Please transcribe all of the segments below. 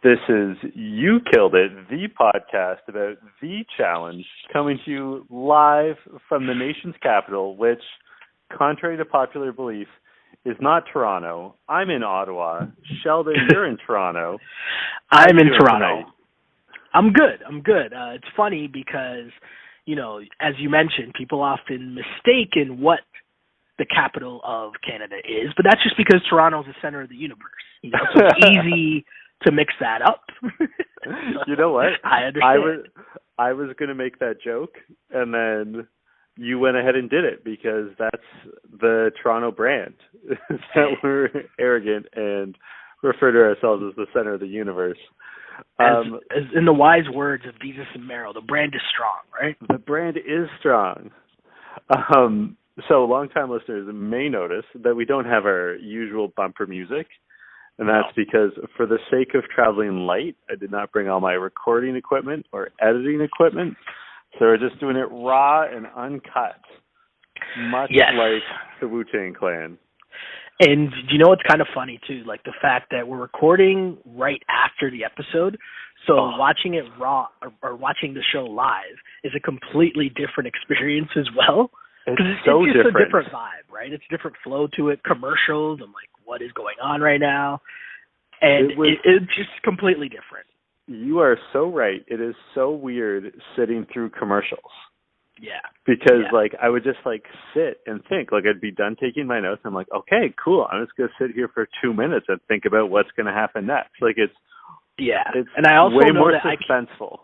This is You Killed It, the podcast about the challenge, coming to you live from the nation's capital, which, contrary to popular belief, is not Toronto. I'm in Ottawa. Sheldon, you're in Toronto. I'm in Toronto. Tonight? I'm good. It's funny because, as you mentioned, people often mistake in what the capital of Canada is, but that's just because Toronto is the center of the universe. So it's easy to mix that up. You know what? I understand. I was going to make that joke, and then you went ahead and did it because that's the Toronto brand, that we're arrogant and refer to ourselves as the center of the universe. As in the wise words of Jesus and Merrill, the brand is strong, right? The brand is strong. So longtime listeners may notice that we don't have our usual bumper music. And that's because for the sake of traveling light, I did not bring all my recording equipment or editing equipment. So we're just doing it raw and uncut, much like the Wu-Tang Clan. And you know what's kind of funny, too? Like the fact that we're recording right after the episode. So watching it raw or watching the show live is a completely different experience as well. It's just a different vibe, right? It's a different flow to it. Commercials, I'm like, what is going on right now? And it's just completely different. You are so right. It is so weird sitting through commercials. Yeah. Because, I would just, sit and think. I'd be done taking my notes. I'm like, okay, cool. I'm just going to sit here for 2 minutes and think about what's going to happen next. It's and I also way know more that suspenseful.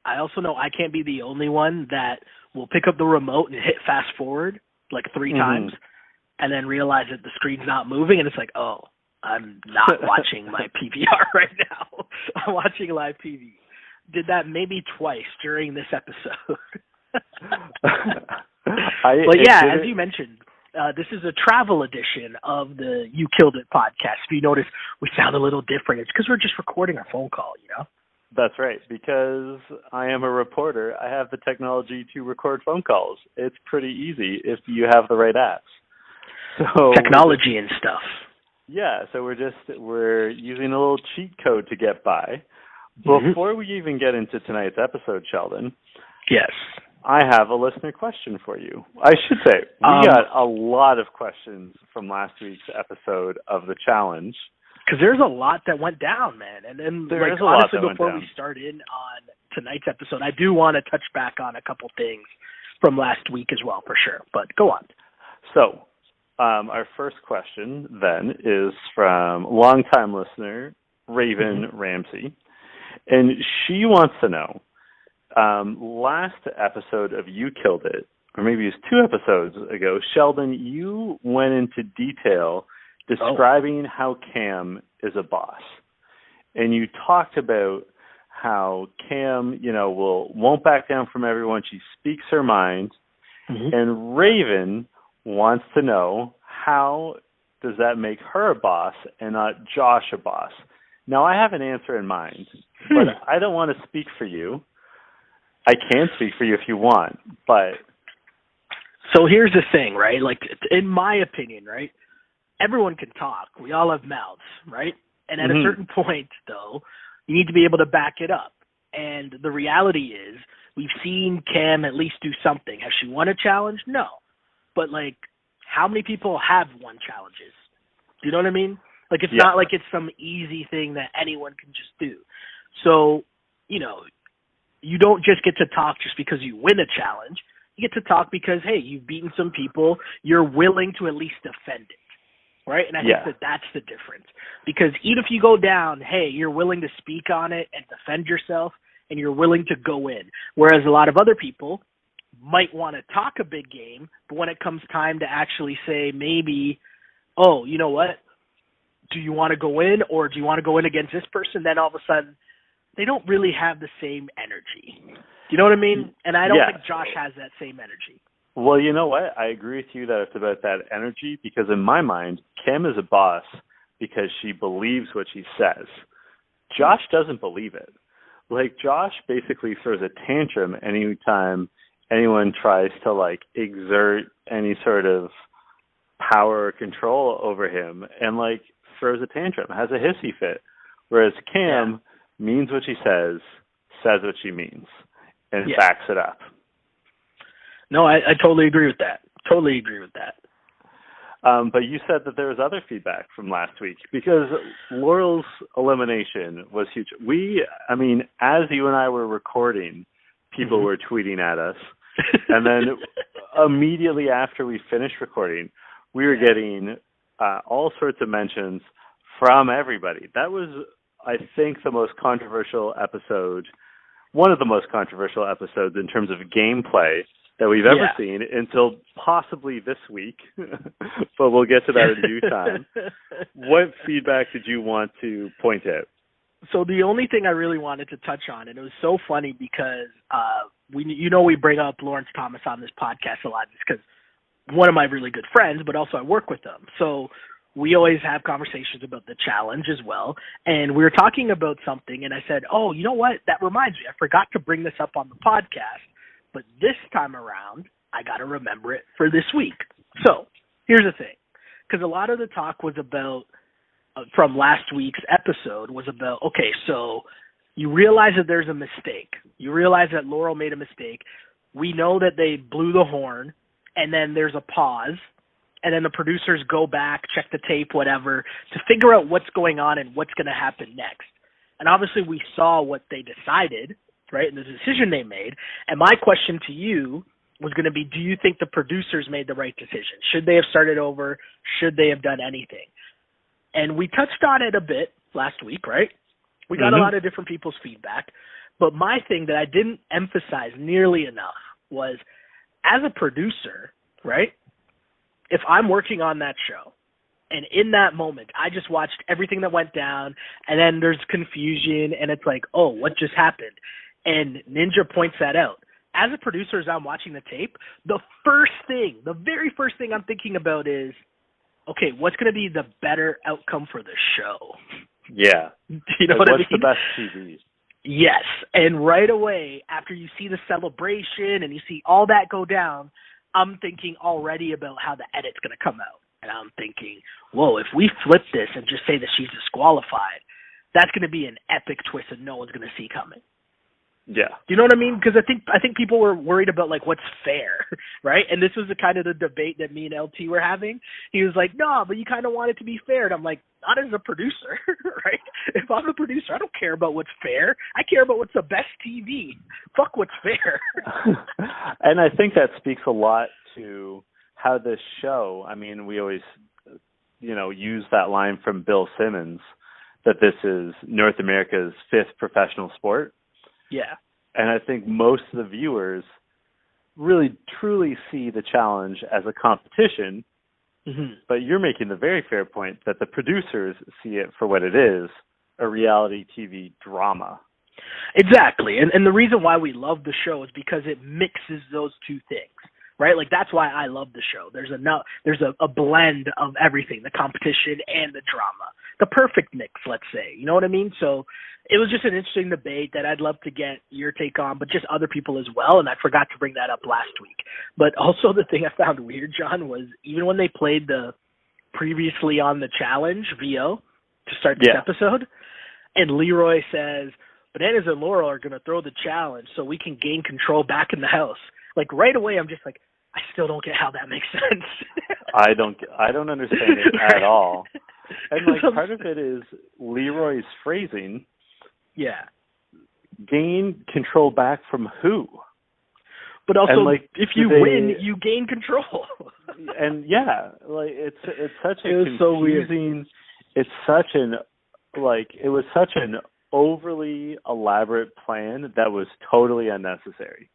I also know I can't be the only one that will pick up the remote and hit fast forward 3 times and then realize that the screen's not moving, and it's like, oh, I'm not watching my PVR right now. I'm watching live TV. Did that maybe twice during this episode. As you mentioned, this is a travel edition of the You Killed It podcast. If you notice, we sound a little different. It's because we're just recording our phone call, That's right, because I am a reporter. I have the technology to record phone calls. It's pretty easy if you have the right apps. So technology and stuff. Yeah, so we're using a little cheat code to get by. Before we even get into tonight's episode, Sheldon. Yes. I have a listener question for you. I should say, we got a lot of questions from last week's episode of the challenge. Because there's a lot that went down, man. And then, honestly, before we start in on tonight's episode, I do want to touch back on a couple things from last week as well, for sure. But go on. So, our first question, then, is from longtime listener, Raven Ramsey. And she wants to know, last episode of You Killed It, or maybe it was 2 episodes ago, Sheldon, you went into detail describing how Cam is a boss. And you talked about how Cam, won't back down from everyone. She speaks her mind. And Raven wants to know, how does that make her a boss and not Josh a boss? Now, I have an answer in mind, but I don't want to speak for you. I can speak for you if you want, but... So here's the thing, right? In my opinion, right? Everyone can talk. We all have mouths, right? And at a certain point, though, you need to be able to back it up. And the reality is, we've seen Cam at least do something. Has she won a challenge? No. But, how many people have won challenges? Do you know what I mean? It's not like it's some easy thing that anyone can just do. So, you don't just get to talk just because you win a challenge. You get to talk because, hey, you've beaten some people. You're willing to at least defend it. Right? And I think that's the difference. Because even if you go down, hey, you're willing to speak on it and defend yourself, and you're willing to go in. Whereas a lot of other people might want to talk a big game, but when it comes time to actually say maybe, oh, you know what? Do you want to go in, or do you want to go in against this person? Then all of a sudden, they don't really have the same energy. Do you know what I mean? And I don't think Josh has that same energy. Well, you know what? I agree with you that it's about that energy, because in my mind, Cam is a boss because she believes what she says. Josh doesn't believe it. Josh basically throws a tantrum anytime anyone tries to, exert any sort of power or control over him, and, throws a tantrum, has a hissy fit. Whereas Cam means what she says what she means, and Yeah. backs it up. No, I totally agree with that. Totally agree with that. But you said that there was other feedback from last week, because Laurel's elimination was huge. As you and I were recording, people were tweeting at us. And then immediately after we finished recording, we were getting all sorts of mentions from everybody. That was, I think, the most controversial episode, one of the most controversial episodes in terms of gameplay that we've ever seen until possibly this week, but we'll get to that in due time. What feedback did you want to point out? So the only thing I really wanted to touch on, and it was so funny because we bring up Lawrence Thomas on this podcast a lot just because one of my really good friends, but also I work with them. So we always have conversations about the challenge as well. And we were talking about something, and I said, oh, you know what? That reminds me. I forgot to bring this up on the podcast. But this time around, I got to remember it for this week. So here's the thing, because a lot of the talk was about, from last week's episode, was about, okay, so you realize that there's a mistake. You realize that Laurel made a mistake. We know that they blew the horn, and then there's a pause, and then the producers go back, check the tape, whatever, to figure out what's going on and what's going to happen next. And obviously we saw what they decided, right, and the decision they made. And my question to you was going to be, do you think the producers made the right decision? Should they have started over? Should they have done anything? And we touched on it a bit last week, right? We got a lot of different people's feedback. But my thing that I didn't emphasize nearly enough was, as a producer, right, if I'm working on that show, and in that moment, I just watched everything that went down, and then there's confusion, and it's like, oh, what just happened? And Ninja points that out. As a producer, as I'm watching the tape, the very first thing I'm thinking about is, okay, what's going to be the better outcome for the show? Yeah. You know what I mean? What's the best TV? Yes. And right away, after you see the celebration and you see all that go down, I'm thinking already about how the edit's going to come out. And I'm thinking, whoa, if we flip this and just say that she's disqualified, that's going to be an epic twist that no one's going to see coming. Yeah. Do you know what I mean? Because I think people were worried about, like, what's fair, right? And this was the kind of the debate that me and LT were having. He was like, no, but you kind of want it to be fair. And I'm like, not as a producer, right? If I'm a producer, I don't care about what's fair. I care about what's the best TV. Fuck what's fair. And I think that speaks a lot to how this show, we always, use that line from Bill Simmons that this is North America's fifth professional sport. Yeah. And I think most of the viewers really truly see the challenge as a competition, but you're making the very fair point that the producers see it for what it is, a reality TV drama. Exactly. And the reason why we love the show is because it mixes those two things, right? Like, that's why I love the show. There's a blend of everything, the competition and the drama. The perfect mix, let's say. You know what I mean? So it was just an interesting debate that I'd love to get your take on, but just other people as well, and I forgot to bring that up last week. But also the thing I found weird, John, was even when they played the previously on the challenge VO to start this episode, and Leroy says, Bananas and Laurel are going to throw the challenge so we can gain control back in the house. Like, right away, I'm just like, I still don't get how that makes sense. I don't understand it at all. And, like, part of it is Leroy's phrasing. Yeah. Gain control back from who? But also, and, like, if you win, you gain control. And it's such a confusing. So weird. It was such an overly elaborate plan that was totally unnecessary.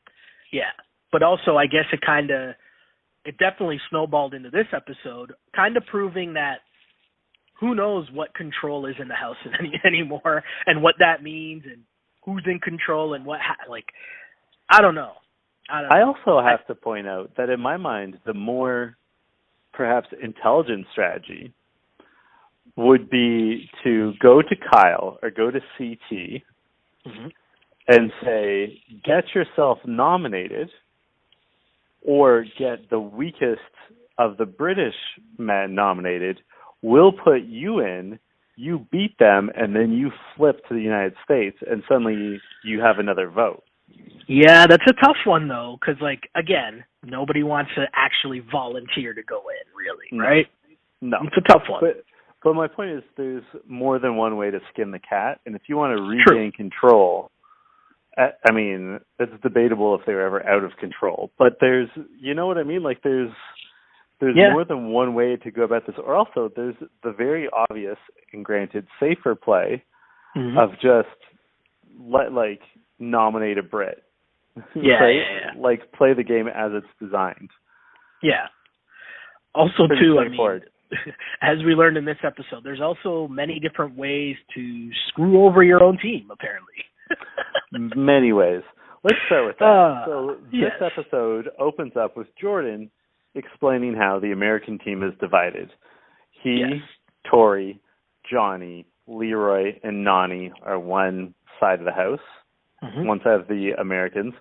Yeah, but also I guess it definitely snowballed into this episode, kind of proving that who knows what control is in the house anymore, and what that means, and who's in control, and I don't know. I also have to point out that in my mind, the more perhaps intelligent strategy would be to go to Kyle or go to CT and say, get yourself nominated, or get the weakest of the British men nominated. We'll put you in, you beat them, and then you flip to the United States, and suddenly you have another vote. Yeah, that's a tough one, though, because, like, again, nobody wants to actually volunteer to go in, really, right? No. It's a tough one. But my point is there's more than one way to skin the cat, and if you want to regain control, I mean, it's debatable if they were ever out of control, but there's, you know what I mean? Like, there's more than one way to go about this, or also there's the very obvious and granted safer play of just nominate a Brit. Yeah, right? yeah. Like, play the game as it's designed. Yeah. Also, pretty too, I mean, as we learned in this episode, there's also many different ways to screw over your own team, apparently. Many ways. Let's start with that. This episode opens up with Jordan explaining how the American team is divided. He, Tori, Johnny, Leroy, and Nani are one side of the house, one side of the Americans.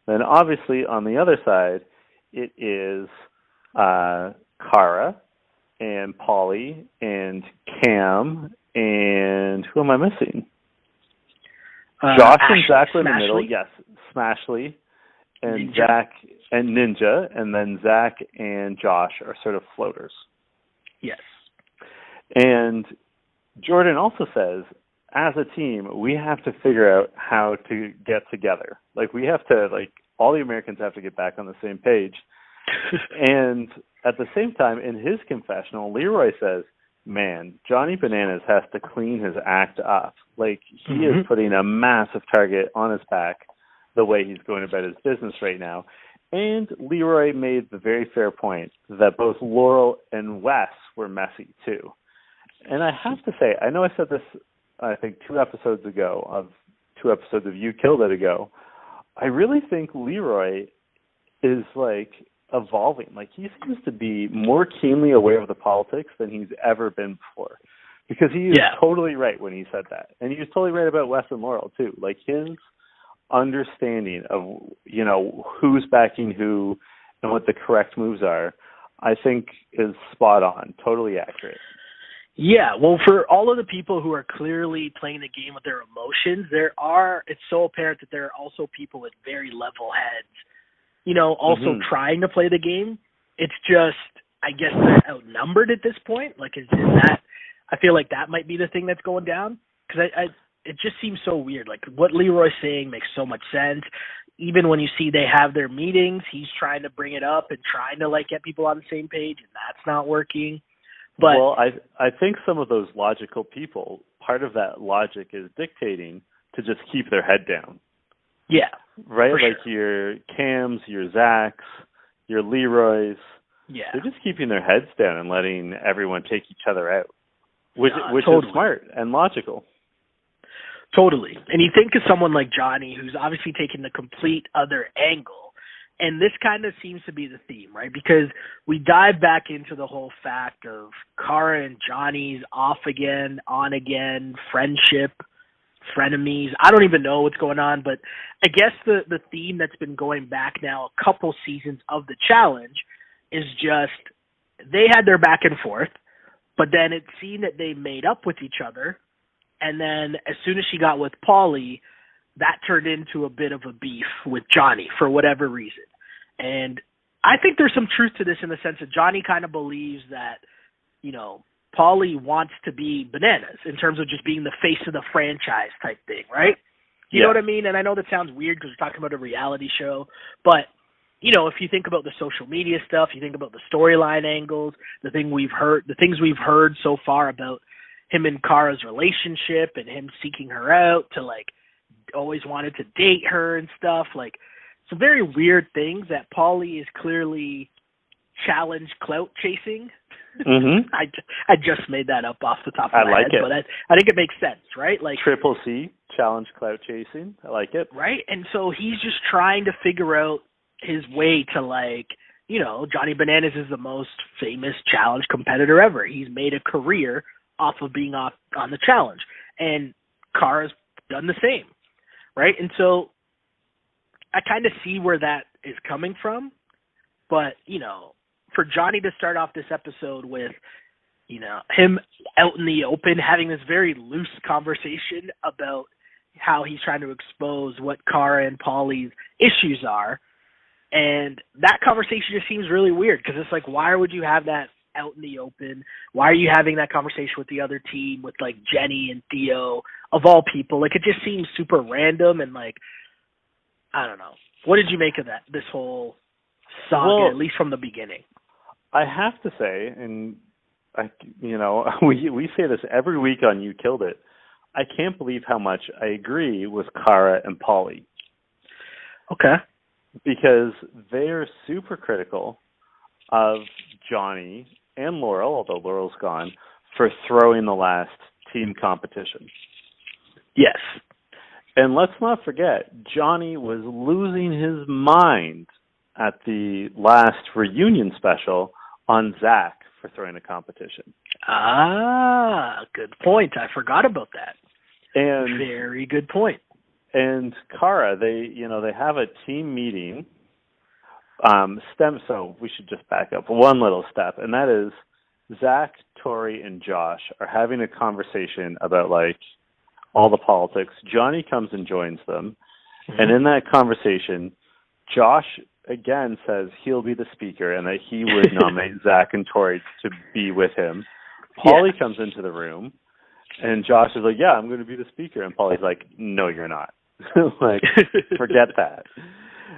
Then obviously on the other side, it is Cara and Polly and Cam and who am I missing? Josh and Zach are in the middle. Yes, Smashley and Ninja. Zach and Ninja, and then Zach and Josh are sort of floaters. Yes. And Jordan also says, as a team, we have to figure out how to get together. Like, we have to, all the Americans have to get back on the same page. And at the same time, in his confessional, Leroy says, man, Johnny Bananas has to clean his act up. Like, he is putting a massive target on his back the way he's going about his business right now. And Leroy made the very fair point that both Laurel and Wes were messy, too. And I have to say, I know I said this, I think, 2 episodes of You Killed It ago. I really think Leroy is, evolving. Like, he seems to be more keenly aware of the politics than he's ever been before. Because he is totally right when he said that. And he was totally right about Wes and Laurel, too. Like, his understanding of, who's backing who and what the correct moves are, I think is spot on, totally accurate. Yeah, well, for all of the people who are clearly playing the game with their emotions, it's so apparent that there are also people with very level heads, also trying to play the game. It's just, I guess they're outnumbered at this point. Like, is that, I feel like that might be the thing that's going down. Because it just seems so weird. Like, what Leroy's saying makes so much sense. Even when you see they have their meetings, he's trying to bring it up and trying to, get people on the same page, and that's not working. But, well, I think some of those logical people, part of that logic is dictating to just keep their head down. Yeah. Right? Your Cams, your Zachs, your Leroys. Yeah. They're just keeping their heads down and letting everyone take each other out, which totally. is smart and logical. Totally. And you think of someone like Johnny, who's obviously taking the complete other angle. And this kind of seems to be the theme, right? Because we dive back into the whole fact of Cara and Johnny's off again, on again, friendship, frenemies. I don't even know what's going on, but I guess the theme that's been going back now a couple seasons of the challenge is just they had their back and forth, but then it seemed that they made up with each other. And then as soon as she got with Pauly, that turned into a bit of a beef with Johnny for whatever reason. And I think there's some truth to this in the sense that Johnny kind of believes that, Pauly wants to be Bananas in terms of just being the face of the franchise type thing, right? You know what I mean? And I know that sounds weird because we're talking about a reality show, but, if you think about the social media stuff, you think about the storyline angles, the things we've heard so far about him and Cara's relationship and him seeking her out to always wanted to date her and stuff, some very weird things that Pauly is clearly challenge clout chasing. I just made that up off the top of my head, but I think it makes sense, right? Triple C, challenge clout chasing. I like it. Right? And so he's just trying to figure out his way to Johnny Bananas is the most famous challenge competitor ever. He's made a career off of being on the challenge. And Cara's done the same. Right? And so I kind of see where that is coming from. But, for Johnny to start off this episode with him out in the open having this very loose conversation about how he's trying to expose what Cara and Paulie's issues are. And that conversation just seems really weird because it's like, why would you have that out in the open? Why are you having that conversation with the other team with like Jenny and Theo of all people? Like, it just seems super random and like, I don't know. What did you make of that, this whole saga, at least from the beginning? I have to say, and we say this every week on You Killed It, I can't believe how much I agree with Cara and Paulie. Okay. Because they're super critical of Johnny and Laurel, although Laurel's gone, for throwing the last team competition. Yes. And let's not forget, Johnny was losing his mind at the last reunion special on Zach for throwing a competition. Ah, good point. I forgot about that. And very good point. And Cara, they have a team meeting. So we should just back up one little step, and that is Zach, Tori, and Josh are having a conversation about like all the politics. Johnny comes and joins them, and in that conversation, Josh again says he'll be the speaker and that he would nominate Zach and Tori to be with him. Paulie comes into the room, and Josh is like, "Yeah, I'm going to be the speaker," and Paulie's like, "No, you're not." Like, forget that.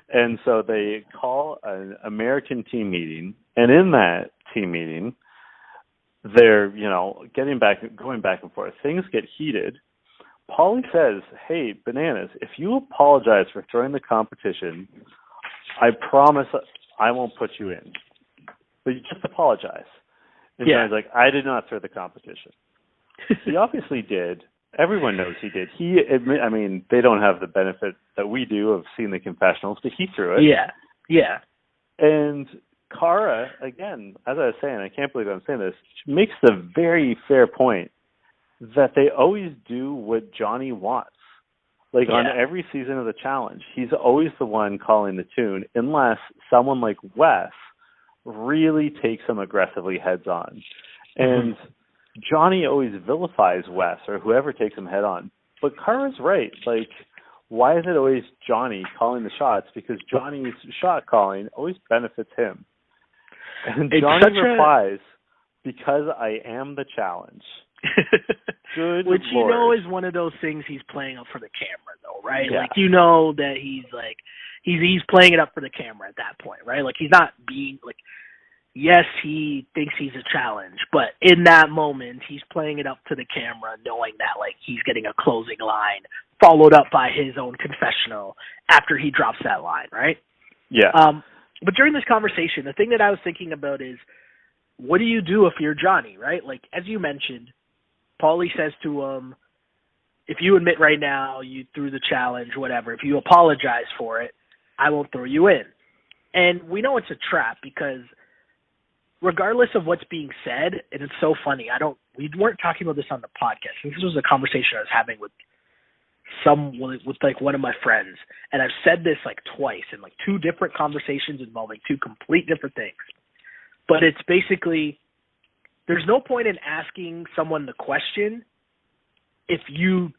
And so they call an American team meeting, and in that team meeting, they're, going back and forth. Things get heated. Paulie says, "Hey, Bananas, if you apologize for throwing the competition, I promise I won't put you in. But you just apologize." And Johnny's like, "I did not throw the competition." He obviously did. Everyone knows he did. They don't have the benefit that we do of seeing the confessionals, but he threw it. Yeah. And Cara, again, as I was saying, I can't believe I'm saying this, makes the very fair point that they always do what Johnny wants. Like, on every season of the challenge, he's always the one calling the tune, unless someone like Wes really takes him aggressively heads on. And Johnny always vilifies Wes or whoever takes him head on. But Cara's right. Like, why is it always Johnny calling the shots? Because Johnny's shot calling always benefits him. And Johnny replies, "Because I am the challenge." Good Which Lord. is one of those things he's playing up for the camera, though, right? Yeah. Like, that he's like he's playing it up for the camera at that point, right? Like, he's not being like, yes, he thinks he's a challenge, but in that moment, he's playing it up to the camera, knowing that, like, he's getting a closing line followed up by his own confessional after he drops that line, right? Yeah. But during this conversation, the thing that I was thinking about is, what do you do if you're Johnny, right? Like, as you mentioned, Paulie says to him, if you admit right now you threw the challenge, whatever, if you apologize for it, I won't throw you in. And we know it's a trap because regardless of what's being said, and it's so funny, we weren't talking about this on the podcast. This was a conversation I was having with one of my friends, and I've said this like twice in like two different conversations involving two complete different things. But it's basically, there's no point in asking someone the question if you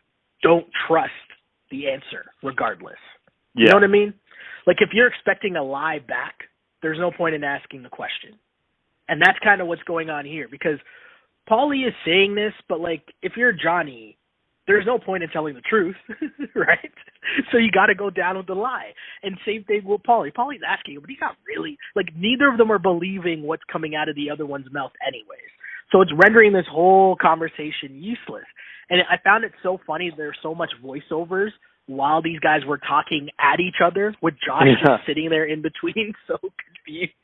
don't trust the answer regardless. Yeah. You know what I mean? Like, if you're expecting a lie back, there's no point in asking the question. And that's kind of what's going on here, because Paulie is saying this, but, like, if you're Johnny, there's no point in telling the truth, right? So you got to go down with the lie. And same thing with Paulie. Paulie's asking, but he's not really, like, neither of them are believing what's coming out of the other one's mouth anyways. So it's rendering this whole conversation useless. And I found it so funny. There's so much voiceovers while these guys were talking at each other, with Josh just sitting there in between, so confused.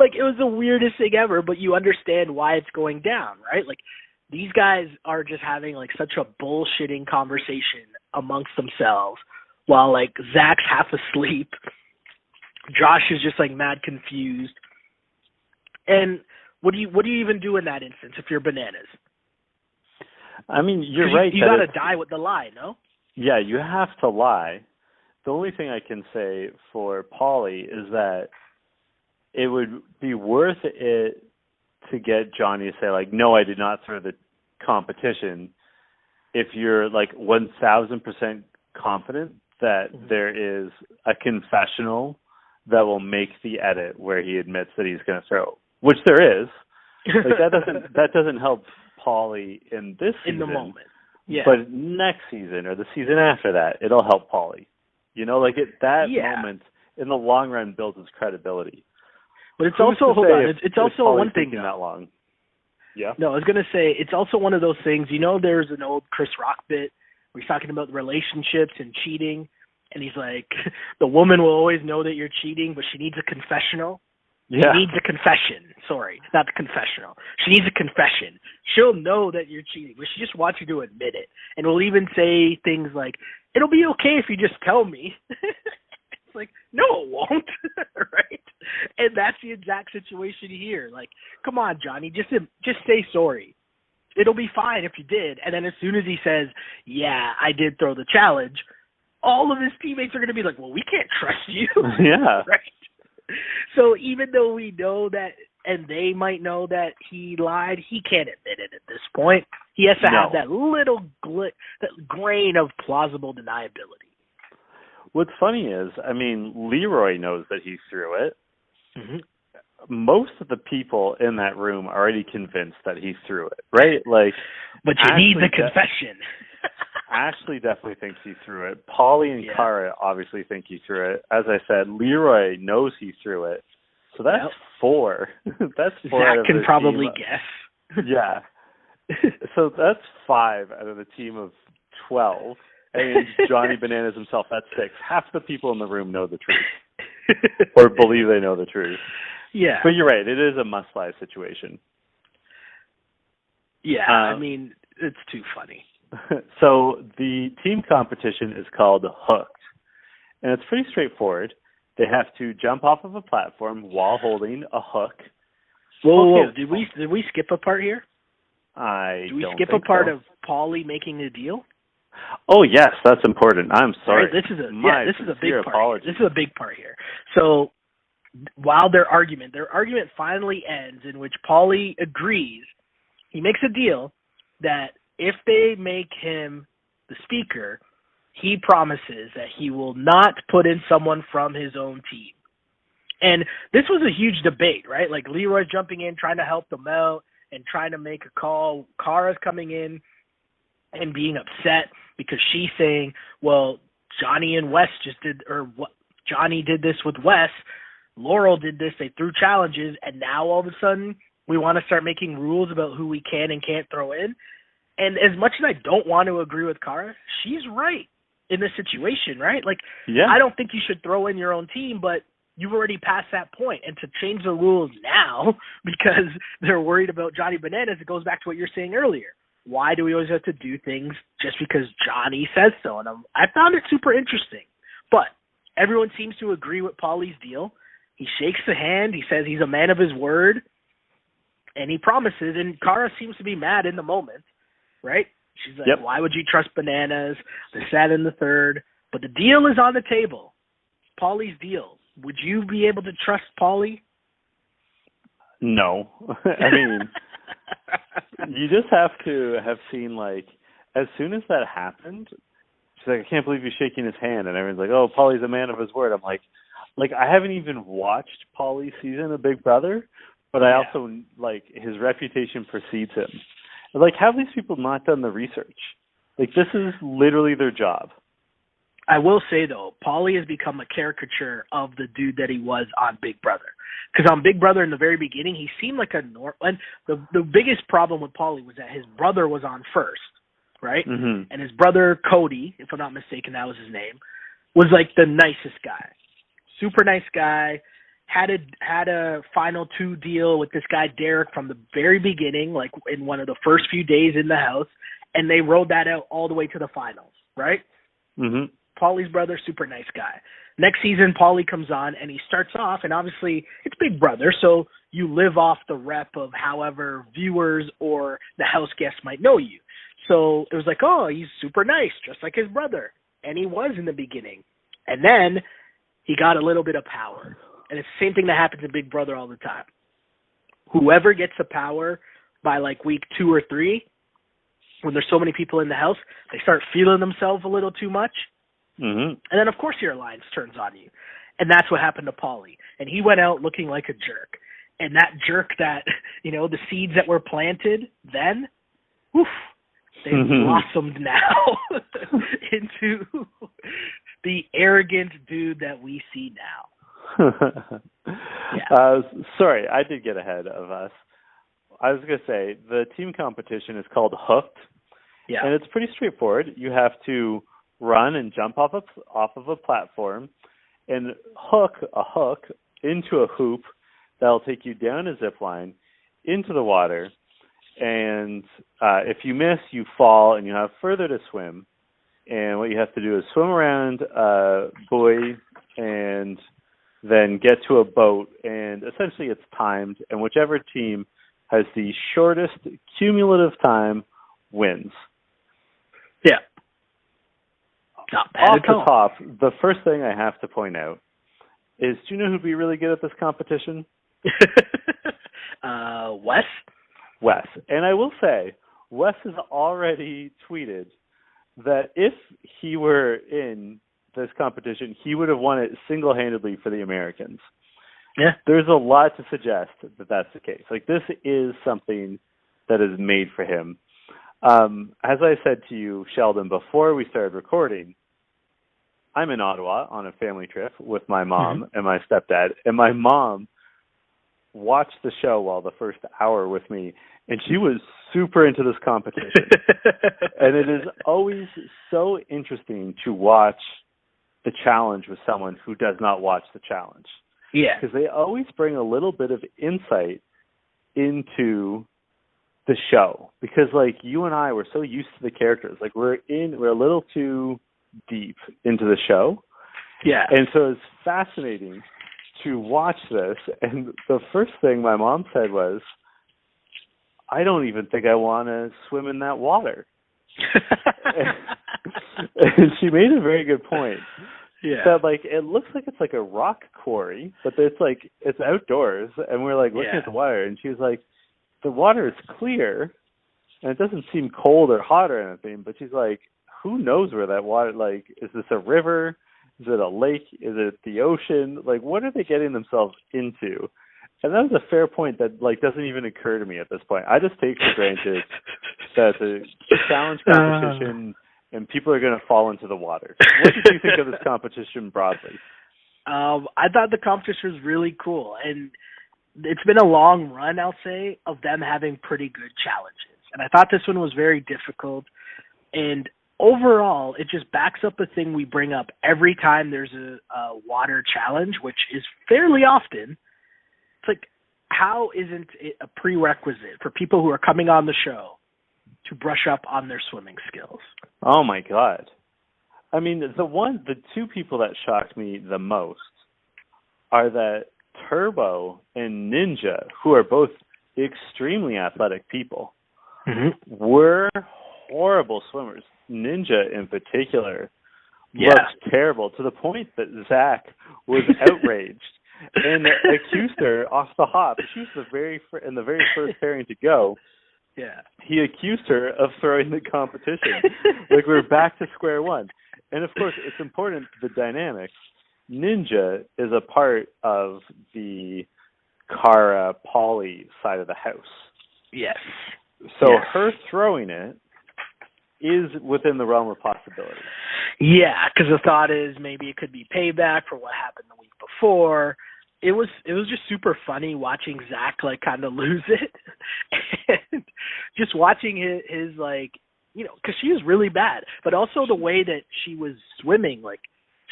Like, it was the weirdest thing ever, but you understand why it's going down, right? Like, these guys are just having, like, such a bullshitting conversation amongst themselves while, like, Zach's half asleep. Josh is just, like, mad confused. And what do you even do in that instance if you're Bananas? I mean, you're right. You got to die with the lie, no? Yeah, you have to lie. The only thing I can say for Paulie is that it would be worth it to get Johnny to say, like, no, I did not throw the competition, if you're like 1,000% confident that there is a confessional that will make the edit where he admits that he's going to throw, which there is. Like, that doesn't help Paulie in this season. In the moment. Yeah. But next season or the season after that, it'll help Paulie. You know, like that moment in the long run builds his credibility. But it's also, hold on, it's also one thing that long. Yeah. No, I was going to say, it's also one of those things, you know, there's an old Chris Rock bit where he's talking about relationships and cheating, and he's like, the woman will always know that you're cheating, but she needs a confessional. Yeah. She needs a confession. Sorry, not the confessional. She needs a confession. She'll know that you're cheating, but she just wants you to admit it. And will even say things like, it'll be okay if you just tell me. It's like, no, it won't. Right? And that's the exact situation here. Like, come on, Johnny, just say sorry. It'll be fine if you did. And then as soon as he says, yeah, I did throw the challenge, all of his teammates are going to be like, well, we can't trust you. Yeah. Right? So even though we know that, and they might know that he lied, he can't admit it at this point. He has to have that little that grain of plausible deniability. What's funny is, I mean, Leroy knows that he threw it. Mm-hmm. Most of the people in that room are already convinced that he threw it, right? Like, but you need the confession. Ashley definitely thinks he threw it. Paulie and Cara obviously think he threw it. As I said, Leroy knows he threw it. So that's 4. That's 4 Zach out of can the probably team. guess. Yeah. So that's 5 out of the team of 12. And Johnny Bananas himself, that's 6. Half the people in the room know the truth. Or believe they know the truth. Yeah. But you're right, it is a must-lie situation. Yeah, I mean, it's too funny. So the team competition is called Hooked. And it's pretty straightforward. They have to jump off of a platform while holding a hook. Whoa. Did we skip a part here? Did we skip a part of Paulie making the deal? Oh yes, that's important. I'm sorry. Right, this is a big part. This is a big part here. So while their argument finally ends, in which Paulie agrees, he makes a deal that if they make him the speaker, he promises that he will not put in someone from his own team. And this was a huge debate, right? Like Leroy's jumping in, trying to help them out and trying to make a call. Cara's coming in and being upset because she's saying, well, Johnny and Wes Johnny did this with Wes. Laurel did this. They threw challenges. And now all of a sudden we want to start making rules about who we can and can't throw in. And as much as I don't want to agree with Cara, she's right in this situation, right? Like, I don't think you should throw in your own team, but you've already passed that point. And to change the rules now because they're worried about Johnny Bananas, it goes back to what you're saying earlier. Why do we always have to do things just because Johnny says so? And I found it super interesting. But everyone seems to agree with Paulie's deal. He shakes the hand. He says he's a man of his word. And he promises. And Cara seems to be mad in the moment, right? She's like, why would you trust Bananas? This, that, and the third. But the deal is on the table. Paulie's deal. Would you be able to trust Paulie? No. I mean, you just have to have seen, like, as soon as that happened, she's like, I can't believe you're shaking his hand. And everyone's like, oh, Paulie's a man of his word. I'm like, I haven't even watched Paulie's season of Big Brother, but I also, like, his reputation precedes him. Like, have these people not done the research? Like, this is literally their job. I will say, though, Paulie has become a caricature of the dude that he was on Big Brother. Because on Big Brother in the very beginning, he seemed like a normal. And the biggest problem with Paulie was that his brother was on first, right? Mm-hmm. And his brother, Cody, if I'm not mistaken, that was his name, was like the nicest guy. Super nice guy. Had a final 2 deal with this guy, Derek, from the very beginning, like in one of the first few days in the house. And they rode that out all the way to the finals, right? Mm-hmm. Paulie's brother, super nice guy. Next season, Paulie comes on, and he starts off, and obviously it's Big Brother, so you live off the rep of however viewers or the house guests might know you. So it was like, oh, he's super nice, just like his brother. And he was in the beginning. And then he got a little bit of power. And it's the same thing that happens in Big Brother all the time. whoever gets the power by like week 2 or 3, when there's so many people in the house, they start feeling themselves a little too much. And then, of course, your alliance turns on you. And that's what happened to Paulie. And he went out looking like a jerk. And that jerk that, the seeds that were planted then, they've blossomed now into the arrogant dude that we see now. Sorry, I did get ahead of us. I was going to say, the team competition is called Hooked. Yeah. And it's pretty straightforward. You have to run and jump off of a platform and hook a hook into a hoop that'll take you down a zip line into the water. And if you miss, you fall and you have further to swim. And what you have to do is swim around a buoy and then get to a boat. And essentially it's timed. And whichever team has the shortest cumulative time wins. Yeah. Off the top, the first thing I have to point out is, do you know who'd be really good at this competition? Wes. And I will say, Wes has already tweeted that if he were in this competition, he would have won it single-handedly for the Americans. Yeah. There's a lot to suggest that that's the case. Like, this is something that is made for him. As I said to you, Sheldon, before we started recording, I'm in Ottawa on a family trip with my mom and my stepdad, and my mom watched the show while the first hour with me, and she was super into this competition. And it is always so interesting to watch the challenge with someone who does not watch the challenge. Yeah. Because they always bring a little bit of insight into the show. Because, like, you and I were so used to the characters. Like, we're a little too deep into the show. Yeah. And so it's fascinating to watch this. And the first thing my mom said was, I don't even think I want to swim in that water. And she made a very good point. Yeah. That, like, it looks like it's like a rock quarry, but it's outdoors, and we're like looking at the water, and she was like, the water is clear, and it doesn't seem cold or hot or anything, but she's like, who knows where that water, like, is this a river? Is it a lake? Is it the ocean? Like, what are they getting themselves into? And that was a fair point that, like, doesn't even occur to me at this point. I just take for granted that the challenge competition and people are going to fall into the water. What did you think of this competition broadly? I thought the competition was really cool. And it's been a long run, I'll say, of them having pretty good challenges. And I thought this one was very difficult. And overall, it just backs up a thing we bring up every time there's a water challenge, which is fairly often. It's like, how isn't it a prerequisite for people who are coming on the show to brush up on their swimming skills? Oh, my God. I mean, the two people that shocked me the most are that Turbo and Ninja, who are both extremely athletic people, were horrible swimmers. Ninja, in particular, looked terrible, to the point that Zach was outraged and accused her off the hop. She was the very first pairing to go. Yeah, he accused her of throwing the competition. Like, we're back to square one. And of course, it's important, the dynamics. Ninja is a part of the Cara Paulie side of the house. Yes. So her throwing it is within the realm of possibility. Yeah, because the thought is maybe it could be payback for what happened the week before. It was just super funny watching Zach, like, kind of lose it. And just watching his like, because she was really bad, but also the way that she was swimming, like,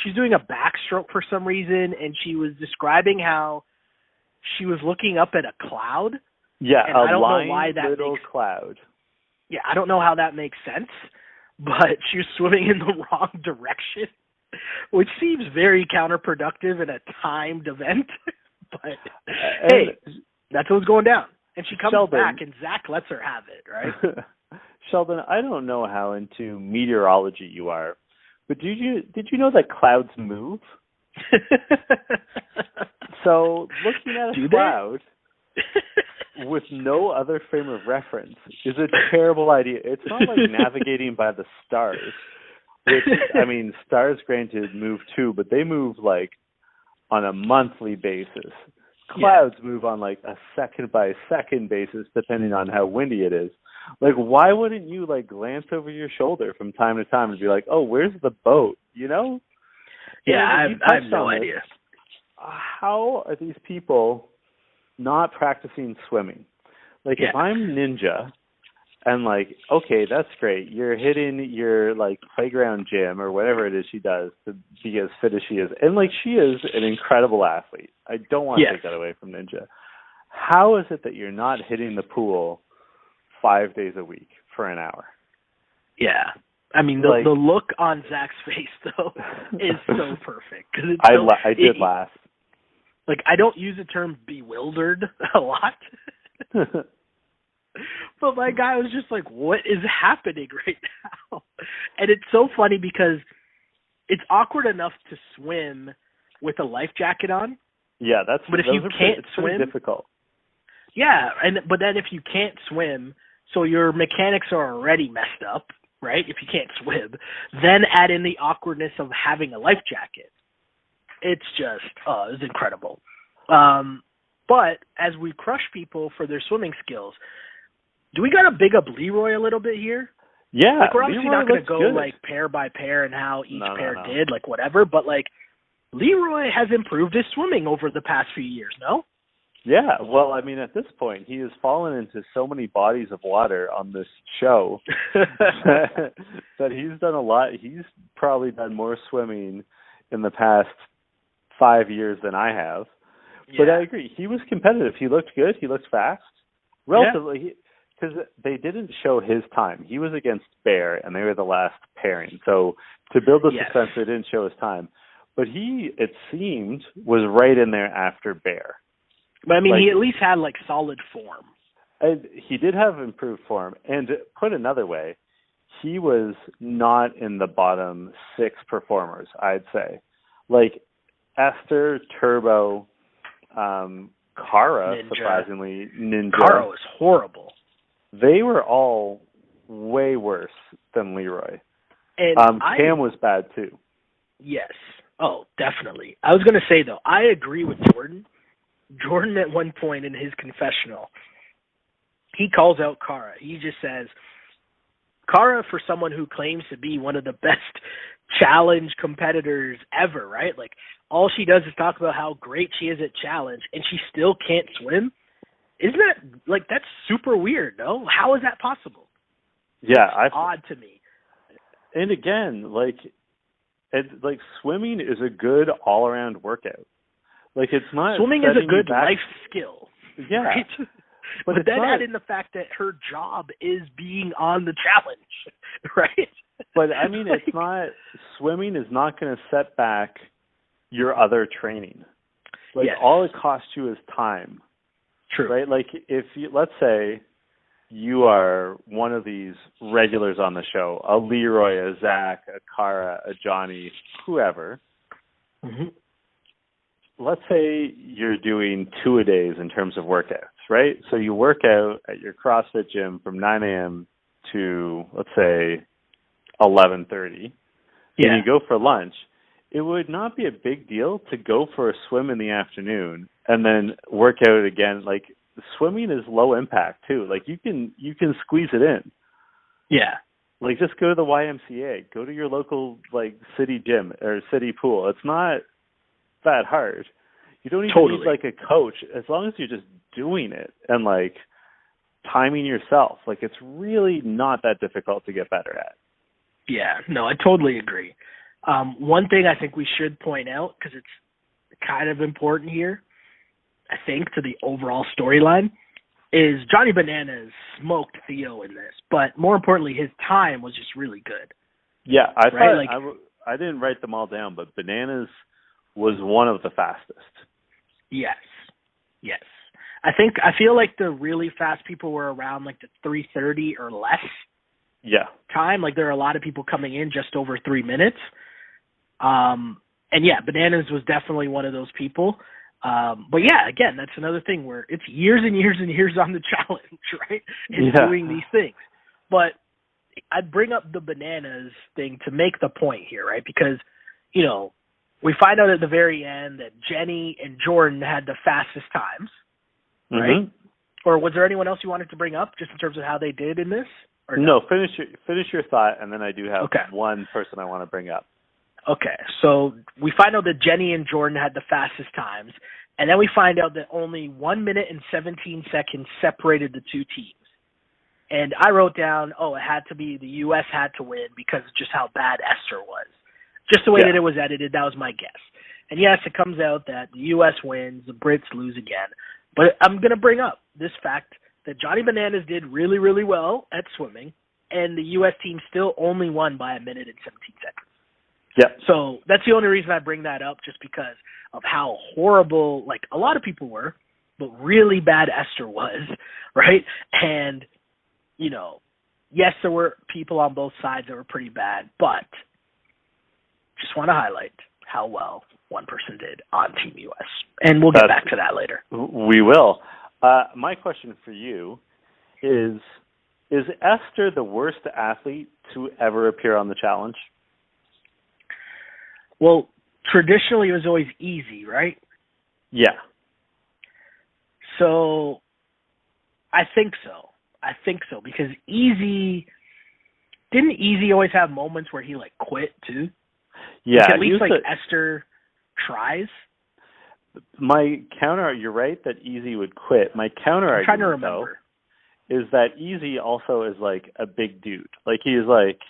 she's doing a backstroke for some reason, and she was describing how she was looking up at a cloud. Yeah, and I don't know why that little cloud. Yeah, I don't know how that makes sense, but she was swimming in the wrong direction, which seems very counterproductive in a timed event. But hey, that's what's going down. And she comes back, and Zach lets her have it, right? Sheldon, I don't know how into meteorology you are, but did you know that clouds move? So looking at a cloud with no other frame of reference is a terrible idea. It's not like navigating by the stars, which, I mean, stars granted move too, but they move like on a monthly basis. Clouds move on like a second by second basis, depending on how windy it is. Like, why wouldn't you like glance over your shoulder from time to time and be like, "Oh, where's the boat?" You know? Yeah, I have no idea. How are these people not practicing swimming? Like, if I'm Ninja, and like, okay, that's great. You're hitting your like playground gym or whatever it is she does to be as fit as she is, and like she is an incredible athlete. I don't want to take that away from Ninja. How is it that you're not hitting the pool 5 days a week for an hour? Yeah. I mean, the look on Zach's face, though, is so perfect. Cause it's I did laugh. Like, I don't use the term bewildered a lot. But my guy was just like, what is happening right now? And it's so funny because it's awkward enough to swim with a life jacket on. Yeah, but if you can't swim, pretty difficult. Yeah, but then if you can't swim, so your mechanics are already messed up, right? If you can't swim, then add in the awkwardness of having a life jacket. It's just, it's incredible. But as we crush people for their swimming skills, do we got to big up Leroy a little bit here? Yeah. Like, we're obviously not going to go, good. like, pair by pair and how each pair No. did, like, whatever. But, like, Leroy has improved his swimming over the past few years, no? Yeah. Well, I mean, at this point, he has fallen into so many bodies of water on this show that he's done a lot. He's probably done more swimming in the past 5 years than I have. But I agree. He was competitive. He looked good. He looked fast. Relatively, because they didn't show his time. He was against Bear, and they were the last pairing. So to build the suspense, they didn't show his time. But he, it seemed, was right in there after Bear. But, I mean, he at least had, like, solid form. And he did have improved form. And put another way, he was not in the bottom 6 performers, I'd say. Like, Esther, Turbo, Kara, surprisingly, Ninja. Kara was horrible. They were all way worse than Leroy. And Cam was bad, too. Yes. Oh, definitely. I was going to say, though, I agree with Jordan. Jordan, at one point in his confessional, he calls out Kara. He just says, Kara, for someone who claims to be one of the best challenge competitors ever, right? Like, all she does is talk about how great she is at challenge, and she still can't swim. Isn't that, like, that's super weird, no? How is that possible? Yeah. It's odd to me. And again, like swimming is a good all-around workout. Like, it's not swimming is a good life skill. Yeah. Right? But then add in the fact that her job is being on the challenge, right? But, I mean, it's not – swimming is not going to set back your other training. Like, all it costs you is time. True. Right? Like, if you – let's say you are one of these regulars on the show, a Leroy, a Zach, a Kara, a Johnny, whoever. Mm-hmm. Let's say you're doing 2-a-days in terms of workouts, right? So you work out at your CrossFit gym from 9 a.m. to, let's say, 11:30. Yeah. And you go for lunch. It would not be a big deal to go for a swim in the afternoon and then work out again. Like, swimming is low impact too. Like, you can squeeze it in. Yeah. Like, just go to the YMCA. Go to your local, like, city gym or city pool. It's not that hard. You don't even need like a coach, as long as you're just doing it and like timing yourself. Like, it's really not that difficult to get better at. Yeah, no, I totally agree. One thing I think we should point out, because it's kind of important here, I think, to the overall storyline, is Johnny Bananas smoked Theo in this, but more importantly, his time was just really good. Yeah, I thought I didn't write them all down, but Bananas was one of the fastest. Yes. I feel like the really fast people were around like the 3:30 or less. Yeah. Time. Like, there are a lot of people coming in just over 3 minutes. And yeah, Bananas was definitely one of those people. But yeah, again, that's another thing where it's years and years and years on the challenge, right? And doing these things. But I bring up the bananas thing to make the point here, right? Because, you know, we find out at the very end that Jenny and Jordan had the fastest times, right? Mm-hmm. Or was there anyone else you wanted to bring up just in terms of how they did in this? Or no, finish your thought, and then I do have one person I want to bring up. Okay, so we find out that Jenny and Jordan had the fastest times, and then we find out that only 1 minute and 17 seconds separated the two teams. And I wrote down, it had to be the U.S. had to win because of just how bad Esther was. Just the way that it was edited, that was my guess. And yes, it comes out that the U.S. wins, the Brits lose again. But I'm going to bring up this fact that Johnny Bananas did really, really well at swimming, and the U.S. team still only won by 1 minute and 17 seconds. Yeah. So that's the only reason I bring that up, just because of how horrible, like, a lot of people were, but really bad Esther was, right? And, you know, yes, there were people on both sides that were pretty bad, but just want to highlight how well one person did on Team U.S. And we'll get back to that later. We will. My question for you is Esther the worst athlete to ever appear on the challenge? Well, traditionally it was always easy, right? Yeah. So I think so because didn't Easy always have moments where he like quit too? Yeah. Like, at least like Esther tries. My counter, you're right that Easy would quit. My counter argument, though, is that Easy also is like a big dude. Like he is like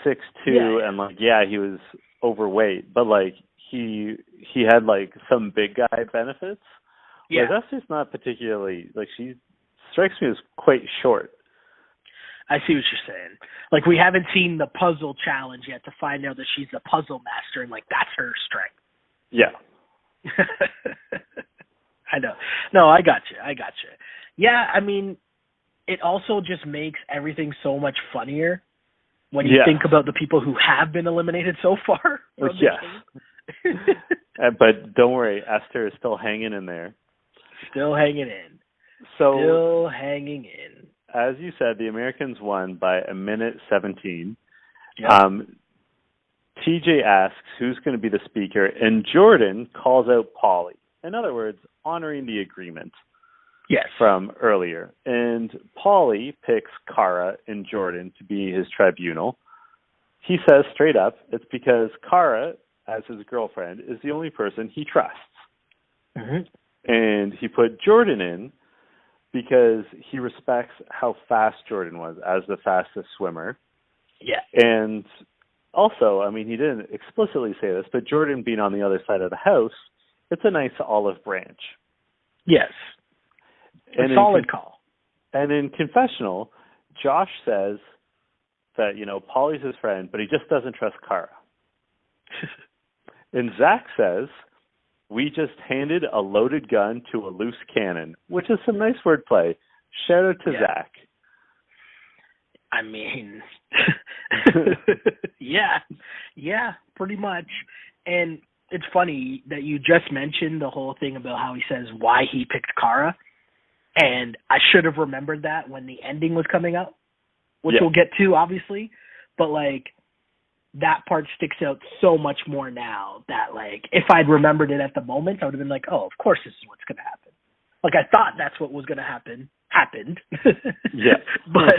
6'2", and like he was overweight, but like he had like some big guy benefits. Yeah, that's just not particularly like she strikes me as quite short. I see what you're saying. Like we haven't seen the puzzle challenge yet to find out that she's a puzzle master and like that's her strength. Yeah. I know. No, I got you. Yeah, I mean, it also just makes everything so much funnier when you think about the people who have been eliminated so far. Yes. But don't worry, Esther is still hanging in there. Still hanging in. As you said, the Americans won by 1 minute 17. Yep. TJ asks who's going to be the speaker, and Jordan calls out Pauly. In other words, honoring the agreement from earlier. And Pauly picks Cara and Jordan to be his tribunal. He says straight up, it's because Cara, as his girlfriend, is the only person he trusts. Mm-hmm. And he put Jordan in because he respects how fast Jordan was as the fastest swimmer. Yeah. And also, I mean, he didn't explicitly say this, but Jordan being on the other side of the house, it's a nice olive branch. Yes. A solid call. And in confessional, Josh says that, Pauly's his friend, but he just doesn't trust Cara. And Zach says, we just handed a loaded gun to a loose cannon, which is some nice wordplay. Shout out to Zach. I mean, yeah, pretty much. And it's funny that you just mentioned the whole thing about how he says why he picked Cara. And I should have remembered that when the ending was coming up, which we'll get to, obviously. But, like, that part sticks out so much more now that, like, if I'd remembered it at the moment, I would have been like, oh, of course this is what's going to happen. Like, I thought that's what was going to happen. Happened. But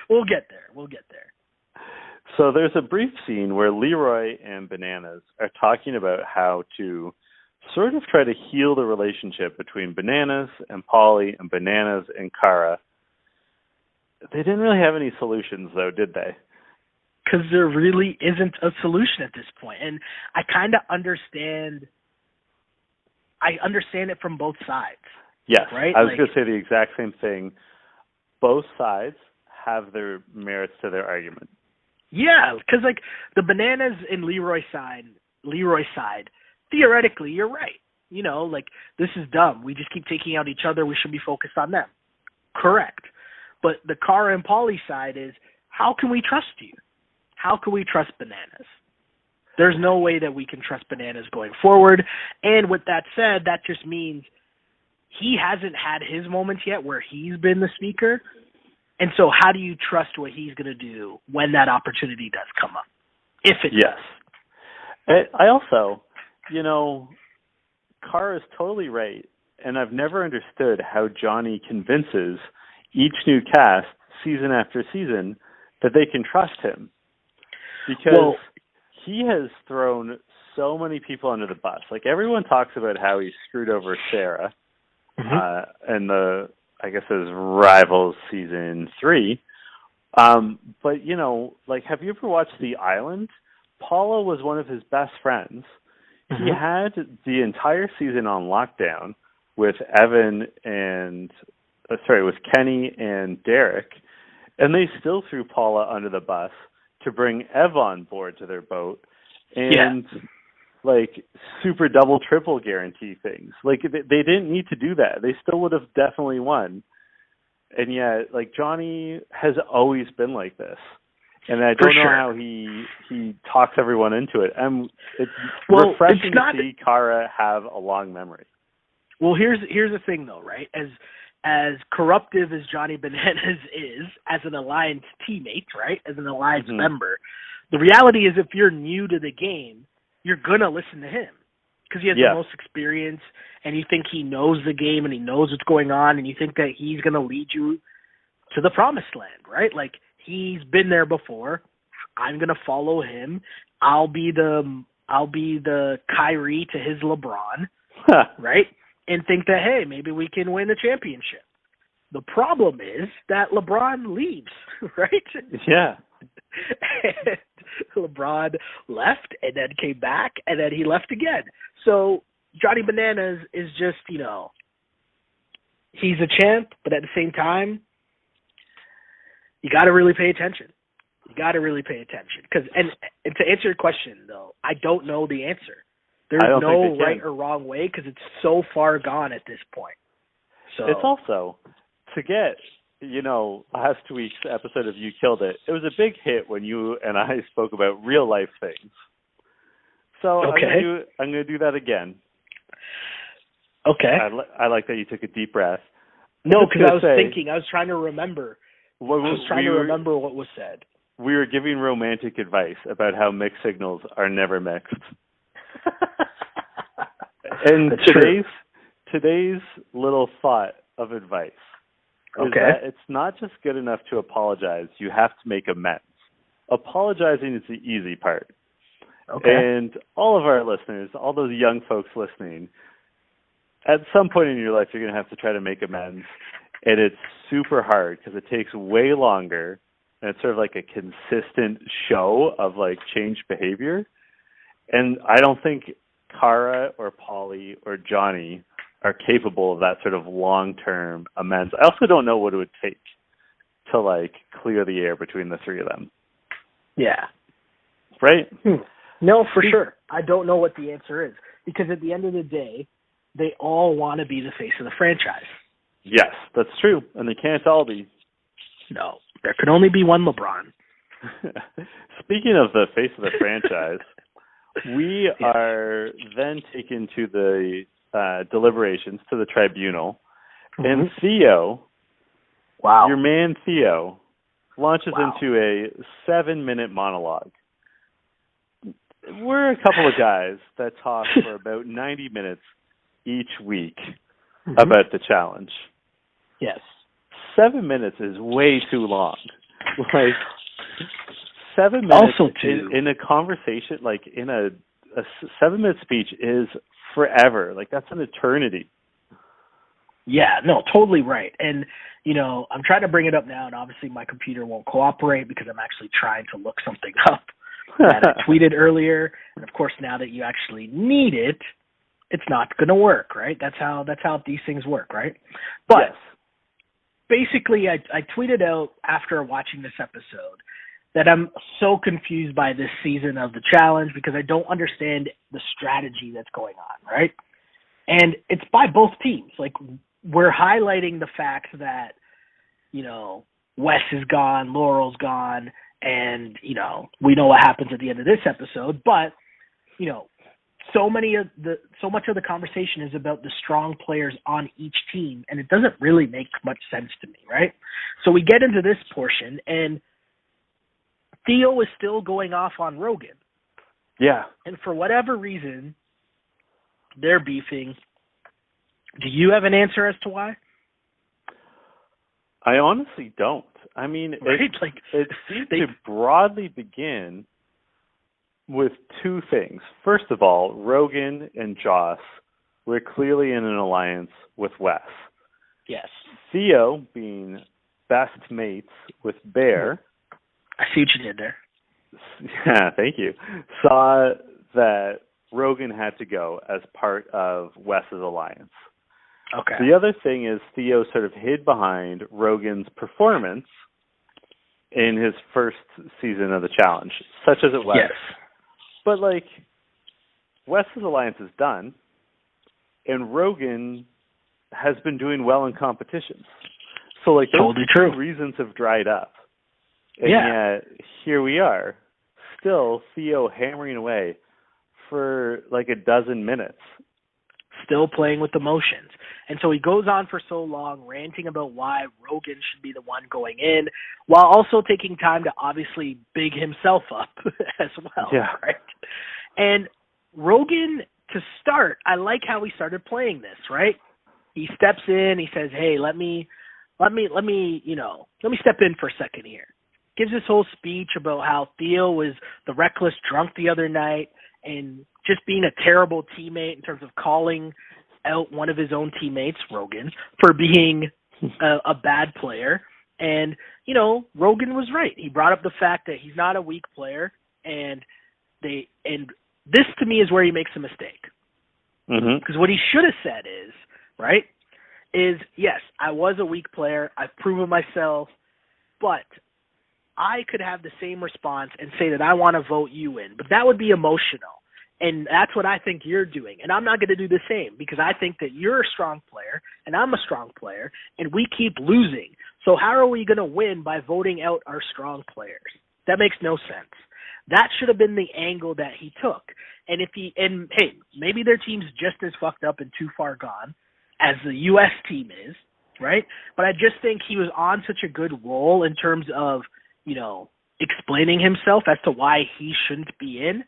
we'll get there. So there's a brief scene where Leroy and Bananas are talking about how to sort of try to heal the relationship between Bananas and Pauly and Bananas and Cara. They didn't really have any solutions, though, did they? Because there really isn't a solution at this point. And I kind of understand. I understand it from both sides. Yes, right? I was going to say the exact same thing. Both sides have their merits to their argument. Yeah, because like the Bananas and Leroy's side, theoretically, you're right. Like this is dumb. We just keep taking out each other. We should be focused on them. Correct. But the Cara and Pauly side is, how can we trust you? How can we trust Bananas? There's no way that we can trust Bananas going forward. And with that said, that just means he hasn't had his moments yet where he's been the speaker. And so how do you trust what he's going to do when that opportunity does come up? If it Yes. I also, Carr is totally right. And I've never understood how Johnny convinces each new cast, season after season, that they can trust him. Because he has thrown so many people under the bus. Like, everyone talks about how he screwed over Sarah and I guess it was Rivals season 3. But, have you ever watched The Island? Paula was one of his best friends. He had the entire season on lockdown with with Kenny and Derek, and they still threw Paula under the bus to bring Ev on board to their boat and super double triple guarantee things. Like, they didn't need to do that. They still would have definitely won. And yet, Johnny has always been like this. And I don't know how he talks everyone into it. It's refreshing to see Cara have a long memory. Well, here's the thing, though, right? As corruptive as Johnny Bananas is as an Alliance teammate, right, as an Alliance member, the reality is if you're new to the game, you're going to listen to him because he has the most experience and you think he knows the game and he knows what's going on and you think that he's going to lead you to the promised land, right? Like, he's been there before. I'm going to follow him. I'll be the Kyrie to his LeBron, right? And think that, hey, maybe we can win the championship. The problem is that LeBron leaves, right? Yeah. And LeBron left and then came back and then he left again. So Johnny Bananas is just, he's a champ, but at the same time, you got to really pay attention. And to answer your question, though, I don't know the answer. There's no right or wrong way because it's so far gone at this point. So it's also, to get, last week's episode of You Killed It, it was a big hit when you and I spoke about real life things. So I'm going to do that again. Okay. I like that you took a deep breath. No, because I was trying to remember. I was trying to remember what was said. We were giving romantic advice about how mixed signals are never mixed. And today's little thought of advice is that it's not just good enough to apologize. You have to make amends. Apologizing is the easy part. Okay. And all of our listeners, all those young folks listening, at some point in your life, you're going to have to try to make amends. And it's super hard because it takes way longer. And it's sort of like a consistent show of changed behavior. And I don't think Cara or Polly or Johnny are capable of that sort of long-term amends. I also don't know what it would take to clear the air between the three of them. Yeah. Right? No, for sure. I don't know what the answer is because at the end of the day, they all want to be the face of the franchise. Yes, that's true. And they can't all be. No, there can only be one LeBron. Speaking of the face of the franchise, we are then taken to the deliberations, to the tribunal, and Theo, your man Theo, launches into a 7-minute monologue. We're a couple of guys that talk for about 90 minutes each week about the challenge. Yes. 7 minutes is way too long. 7 minutes also too, in a conversation, in a 7-minute speech is forever. That's an eternity. Yeah, no, totally right. And, I'm trying to bring it up now, and obviously my computer won't cooperate because I'm actually trying to look something up that I tweeted earlier. And, of course, now that you actually need it, it's not going to work, right? That's how these things work, right? But basically, I tweeted out after watching this episode that I'm so confused by this season of the challenge because I don't understand the strategy that's going on, right? And it's by both teams. We're highlighting the fact that, Wes is gone, Laurel's gone, and, we know what happens at the end of this episode, but so much of the conversation is about the strong players on each team, and it doesn't really make much sense to me, right? So we get into this portion, and Theo is still going off on Rogan. Yeah. And for whatever reason, they're beefing. Do you have an answer as to why? I honestly don't. I mean, right? it seems to broadly begin with two things. First of all, Rogan and Joss were clearly in an alliance with Wes. Yes. Theo, being best mates with Bear. I see what you did there. Yeah, thank you. Saw that Rogan had to go as part of Wes's alliance. Okay. The other thing is Theo sort of hid behind Rogan's performance in his first season of the challenge, such as it was. Yes. But, Wes's alliance is done, and Rogan has been doing well in competitions. So, those totally two true. reasons have dried up. And yeah. yet, here we are, still Theo hammering away for, a dozen minutes. Still playing with emotions. And so he goes on for so long, ranting about why Rogan should be the one going in, while also taking time to obviously big himself up as well. Yeah. Right? And Rogan, to start, I like how he started playing this, right? He steps in, he says, hey, let me step in for a second here. Gives this whole speech about how Theo was the reckless drunk the other night and just being a terrible teammate in terms of calling out one of his own teammates, Rogan, for being a bad player. And, Rogan was right. He brought up the fact that he's not a weak player, and this to me is where he makes a mistake. Because what he should have said is, yes, I was a weak player. I've proven myself, but I could have the same response and say that I want to vote you in, but that would be emotional. And that's what I think you're doing. And I'm not going to do the same because I think that you're a strong player and I'm a strong player and we keep losing. So how are we going to win by voting out our strong players? That makes no sense. That should have been the angle that he took. And hey, maybe their team's just as fucked up and too far gone as the U.S. team is, right? But I just think he was on such a good roll in terms of, explaining himself as to why he shouldn't be in.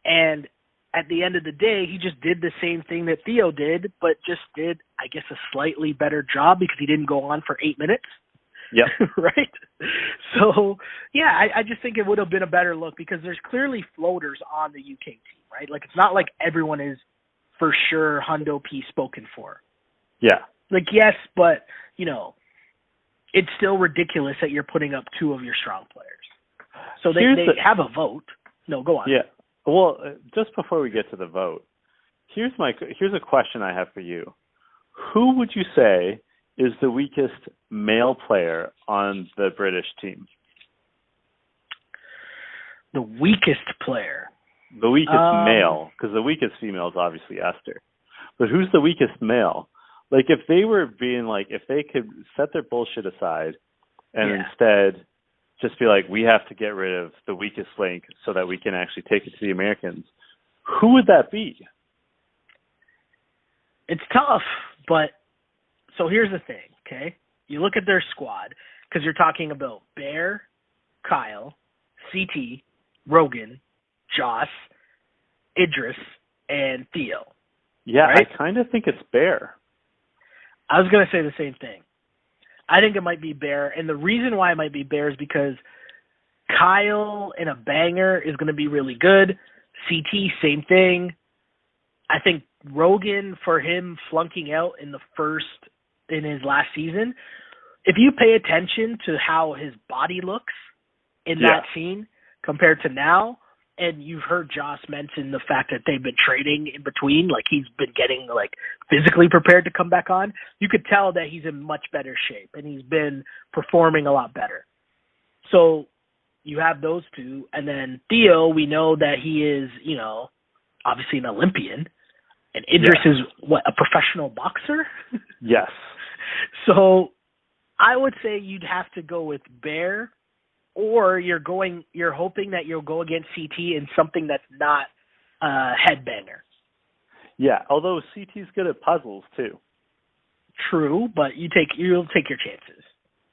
And at the end of the day, he just did the same thing that Theo did, but just did, I guess, a slightly better job because he didn't go on for 8 minutes. Yep. Right? So, yeah, I just think it would have been a better look because there's clearly floaters on the UK team, right? It's not like everyone is for sure Hundo P spoken for. Yeah. Yes, but, it's still ridiculous that you're putting up two of your strong players. So they have a vote. No, go on. Yeah. Well, just before we get to the vote, here's a question I have for you. Who would you say is the weakest male player on the British team? The weakest player? The weakest male, because the weakest female is obviously Esther. But who's the weakest male? If they were being if they could set their bullshit aside and instead just be we have to get rid of the weakest link so that we can actually take it to the Americans, who would that be? It's tough, but so here's the thing, okay? You look at their squad because you're talking about Bear, Kyle, CT, Rogan, Joss, Idris, and Theo. Yeah, right? I kind of think it's Bear. I was going to say the same thing. I think it might be Bear, and the reason why it might be Bear is because Kyle in a banger is going to be really good. CT, same thing. I think Rogan, for him flunking out in his last season, if you pay attention to how his body looks in that scene compared to now, and you've heard Joss mention the fact that they've been training in between, he's been getting physically prepared to come back on, you could tell that he's in much better shape and he's been performing a lot better. So you have those two, and then Theo, we know that he is, obviously an Olympian, and Idris is a professional boxer? Yes. So I would say you'd have to go with Bear, or you're hoping that you'll go against CT in something that's not headbanger. Yeah, although CT's good at puzzles too. True, but you'll take your chances.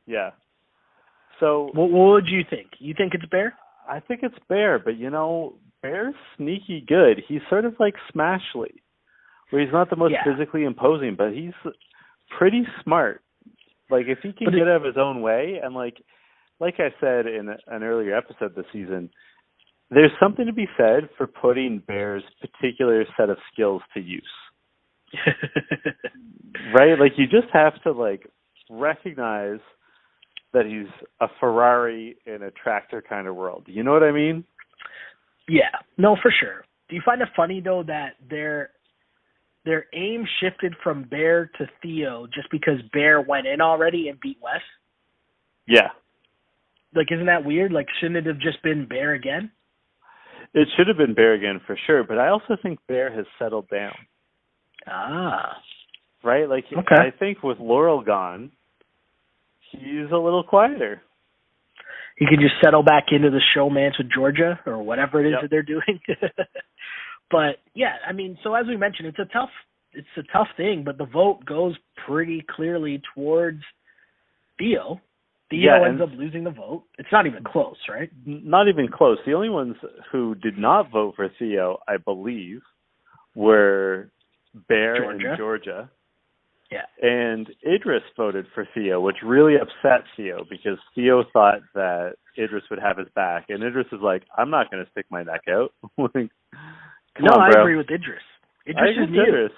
Yeah. So what would you think? You think it's Bear? I think it's Bear, but Bear's sneaky good. He's sort of like Smashley, where he's not the most physically imposing, but he's pretty smart. Like if he can get out of his own way, and like I said in an earlier episode this season, there's something to be said for putting Bear's particular set of skills to use. Right? Like you just have to like recognize that he's a Ferrari in a tractor kind of world. You know what I mean? Yeah. No, for sure. Do you find it funny though that their aim shifted from Bear to Theo just because Bear went in already and beat Wes? Yeah. Like, isn't that weird? Like, shouldn't it have just been Bear again? It should have been Bear again for sure, but I also think Bear has settled down. Ah. Right? Like, okay. I think with Laurel gone, he's a little quieter. He can just settle back into the showmance with Georgia or whatever it is that they're doing. But, yeah, I mean, so as we mentioned, it's a tough thing, but the vote goes pretty clearly towards Theo. Theo ends up losing the vote. It's not even close, right? Not even close. The only ones who did not vote for Theo, I believe, were Bear and Georgia. Yeah. And Idris voted for Theo, which really upset Theo because Theo thought that Idris would have his back. And Idris is like, I'm not going to stick my neck out. I agree with Idris. Idris is new.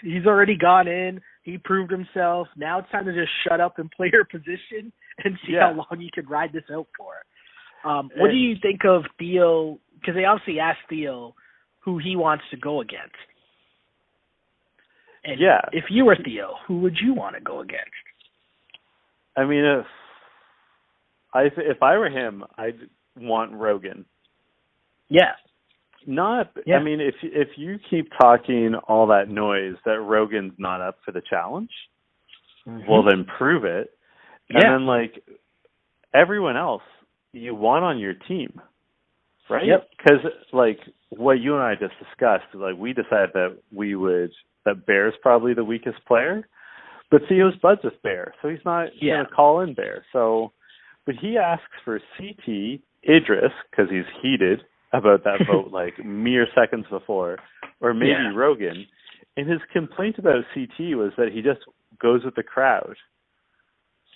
He's already gone in. He proved himself. Now it's time to just shut up and play your position and see how long you can ride this out for. What do you think of Theo? Because they obviously asked Theo who he wants to go against. And if you were Theo, who would you want to go against? I mean, if I were him, I'd want Rogan. Yeah. I mean, if you keep talking all that noise that Rogan's not up for the challenge, well, then prove it. And then, like, everyone else you want on your team, right? Yep. Because, like, what you and I just discussed, like, we decided that Bear's probably the weakest player, but Theo's buds with Bear, so he's not going to call in Bear. So, but he asks for CT, Idris, because he's heated about that vote like mere seconds before, or maybe Rogan. And his complaint about CT was that he just goes with the crowd.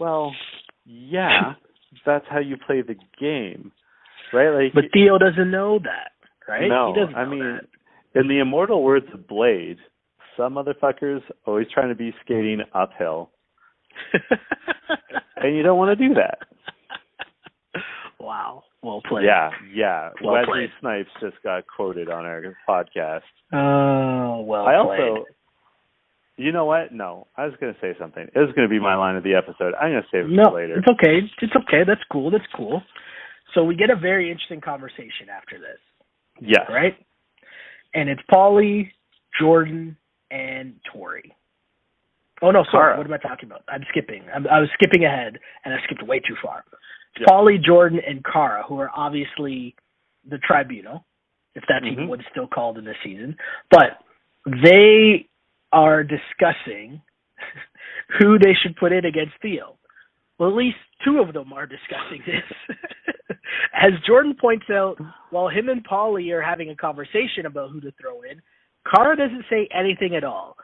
Well, that's how you play the game, right? Like, but Theo doesn't know that, right? No, he doesn't know that. In the immortal words of Blade, some motherfuckers always trying to be skating uphill. And you don't want to do that. Wow. Well played. Yeah. Well Wesley played. Snipes just got quoted on our podcast. Oh, well played. You know what? No, I was going to say something. It was going to be my line of the episode. I'm going to save it for later. It's okay. It's okay. That's cool. So we get a very interesting conversation after this. Yes. Right? And it's Paulie, Jordan, and Tori. Oh, no, sorry. Cara. What am I talking about? I'm skipping. I was skipping ahead, and I skipped way too far. Yep. Paulie, Jordan, and Cara, who are obviously the tribunal, if that's even what it's still called in this season. But they are discussing who they should put in against Theo. Well, at least two of them are discussing this. As Jordan points out, while him and Paulie are having a conversation about who to throw in, Cara doesn't say anything at all,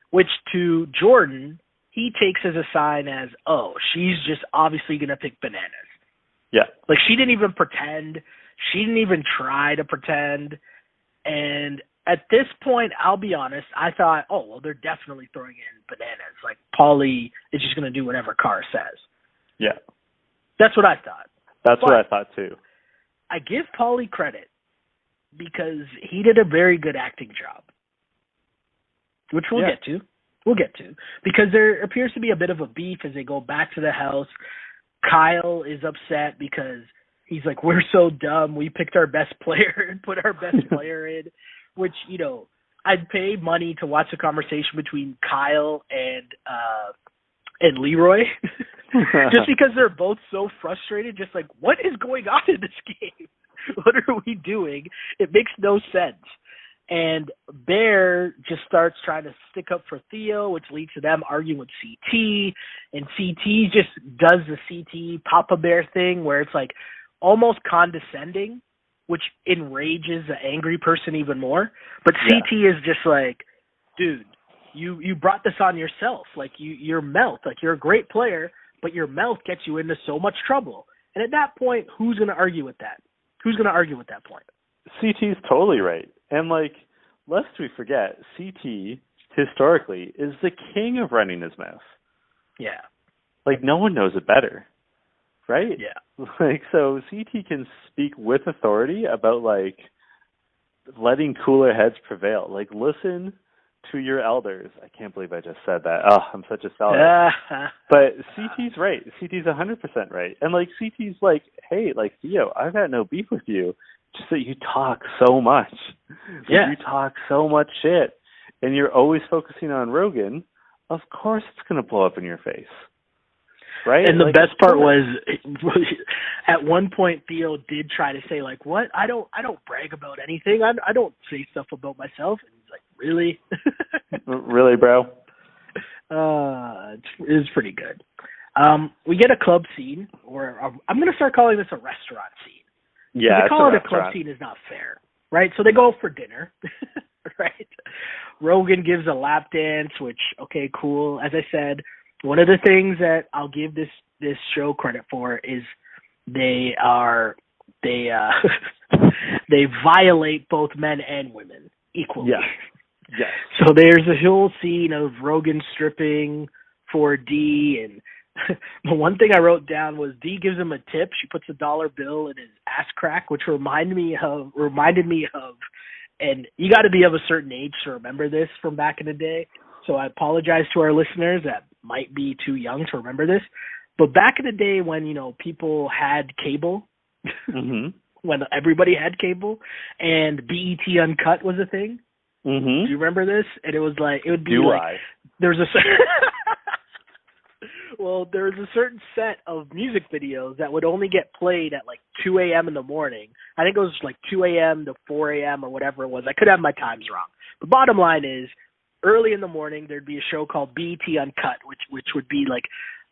which to Jordan, he takes as a sign as, oh, she's just obviously going to pick Bananas. Yeah. Like, she didn't even pretend. She didn't even try to pretend. And at this point, I'll be honest, I thought, oh, well, they're definitely throwing in Bananas. Like, Paulie is just going to do whatever Cara says. Yeah. That's what I thought. That's what I thought, too. I give Paulie credit because he did a very good acting job, which we'll get to. We'll get to. Because there appears to be a bit of a beef as they go back to the house. Kyle is upset because he's like, we're so dumb. We picked our best player and put our best player in, which, you know, I'd pay money to watch a conversation between Kyle and Leroy just because they're both so frustrated, just like, what is going on in this game? What are we doing? It makes no sense. And Bear just starts trying to stick up for Theo, which leads to them arguing with CT. And CT just does the CT Papa Bear thing where it's like almost condescending, which enrages the angry person even more. But CT is just like, dude, you brought this on yourself. Like, your mouth, like, you're a great player, but your mouth gets you into so much trouble. And at that point, who's going to argue with that? Who's going to argue with that point? CT's totally right. And, like, lest we forget, CT, historically, is the king of running his mouth. Yeah. Like, no one knows it better, right? Yeah. Like, so CT can speak with authority about, like, letting cooler heads prevail. Like, listen to your elders. I can't believe I just said that. Oh, I'm such a seller. But CT's right. CT's 100% right. And, like, CT's like, hey, like, Theo, I've got no beef with you. Just that you talk so much. Yeah. You talk so much shit. And you're always focusing on Rogan. Of course it's going to blow up in your face. Right? And the like, best part was, at one point, Theo did try to say, like, what? I don't brag about anything. I don't say stuff about myself. And he's like, really? Really, bro? It was pretty good. We get a club scene, or I'm going to start calling this a restaurant scene. Yeah, to call it a club scene is not fair, right? So they go for dinner, right? Rogan gives a lap dance, which, okay, cool. As I said, one of the things that I'll give this show credit for is they violate both men and women equally. Yeah. Yes. So there's a whole scene of Rogan stripping for D, and the one thing I wrote down was D gives him a tip. She puts a dollar bill in his ass crack, which reminded me of, and you got to be of a certain age to remember this from back in the day. So I apologize to our listeners that might be too young to remember this. But back in the day when, people had cable, when everybody had cable, and BET Uncut was a thing. Mm-hmm. Do you remember this? And it was like, it would be there's a well, there's a certain set of music videos that would only get played at like 2 a.m. in the morning. I think it was like 2 a.m. to 4 a.m. or whatever it was. I could have my times wrong. The bottom line is, early in the morning, there'd be a show called BET Uncut, which would be like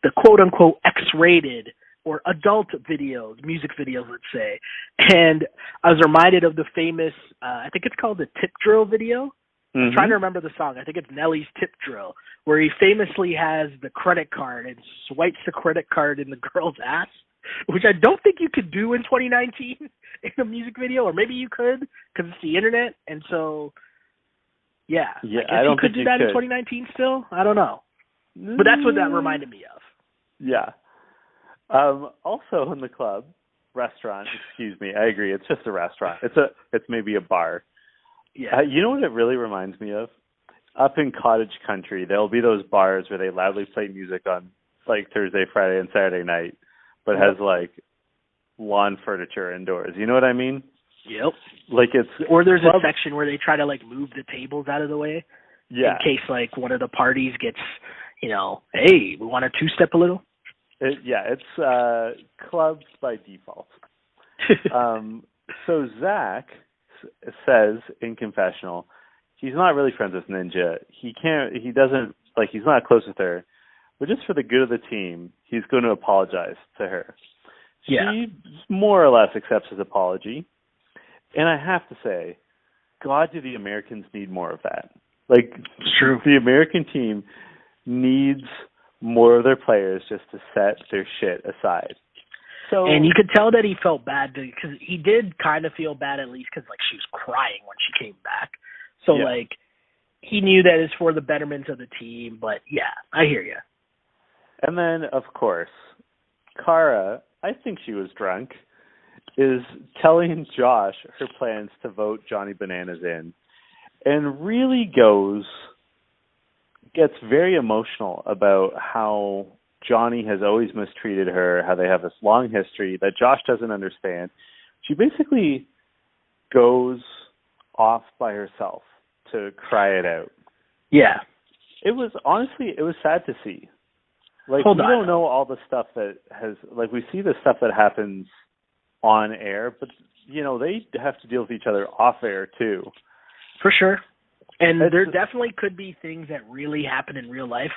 the quote-unquote X-rated or adult videos, music videos, let's say. And I was reminded of the famous, I think it's called the Tip Drill video. I'm trying to remember the song. I think it's Nelly's Tip Drill, where he famously has the credit card and swipes the credit card in the girl's ass, which I don't think you could do in 2019 in a music video, or maybe you could because it's the internet. And so, yeah, I don't think you could do that in 2019 still. I don't know, but that's what that reminded me of. Yeah. Also in the restaurant. Excuse me. I agree. It's just a restaurant. It's maybe a bar. Yeah. You know what it really reminds me of? Up in cottage country, there'll be those bars where they loudly play music on like Thursday, Friday, and Saturday night, but has like lawn furniture indoors. You know what I mean? Yep. Like or there's a section where they try to like move the tables out of the way. Yeah. In case like one of the parties gets, hey, we want to two-step a little. It's clubs by default. So Zach says in confessional, he's not really friends with Ninja. He's not close with her, but just for the good of the team, he's going to apologize to her. Yeah. She more or less accepts his apology. And I have to say, God, do the Americans need more of that. Like, it's true. The American team needs more of their players just to set their shit aside. So, and you could tell that he felt bad because he did kind of feel bad, at least because like she was crying when she came back. So like he knew that it's for the betterment of the team. But yeah, I hear you. And then of course, Cara, I think she was drunk, is telling Josh her plans to vote Johnny Bananas in, and really gets very emotional about how Johnny has always mistreated her, how they have this long history that Josh doesn't understand. She basically goes off by herself to cry it out. Yeah. It was sad to see. Like, we don't know all the stuff that we see the stuff that happens on air, but, they have to deal with each other off air too. For sure. And there definitely could be things that really happen in real life.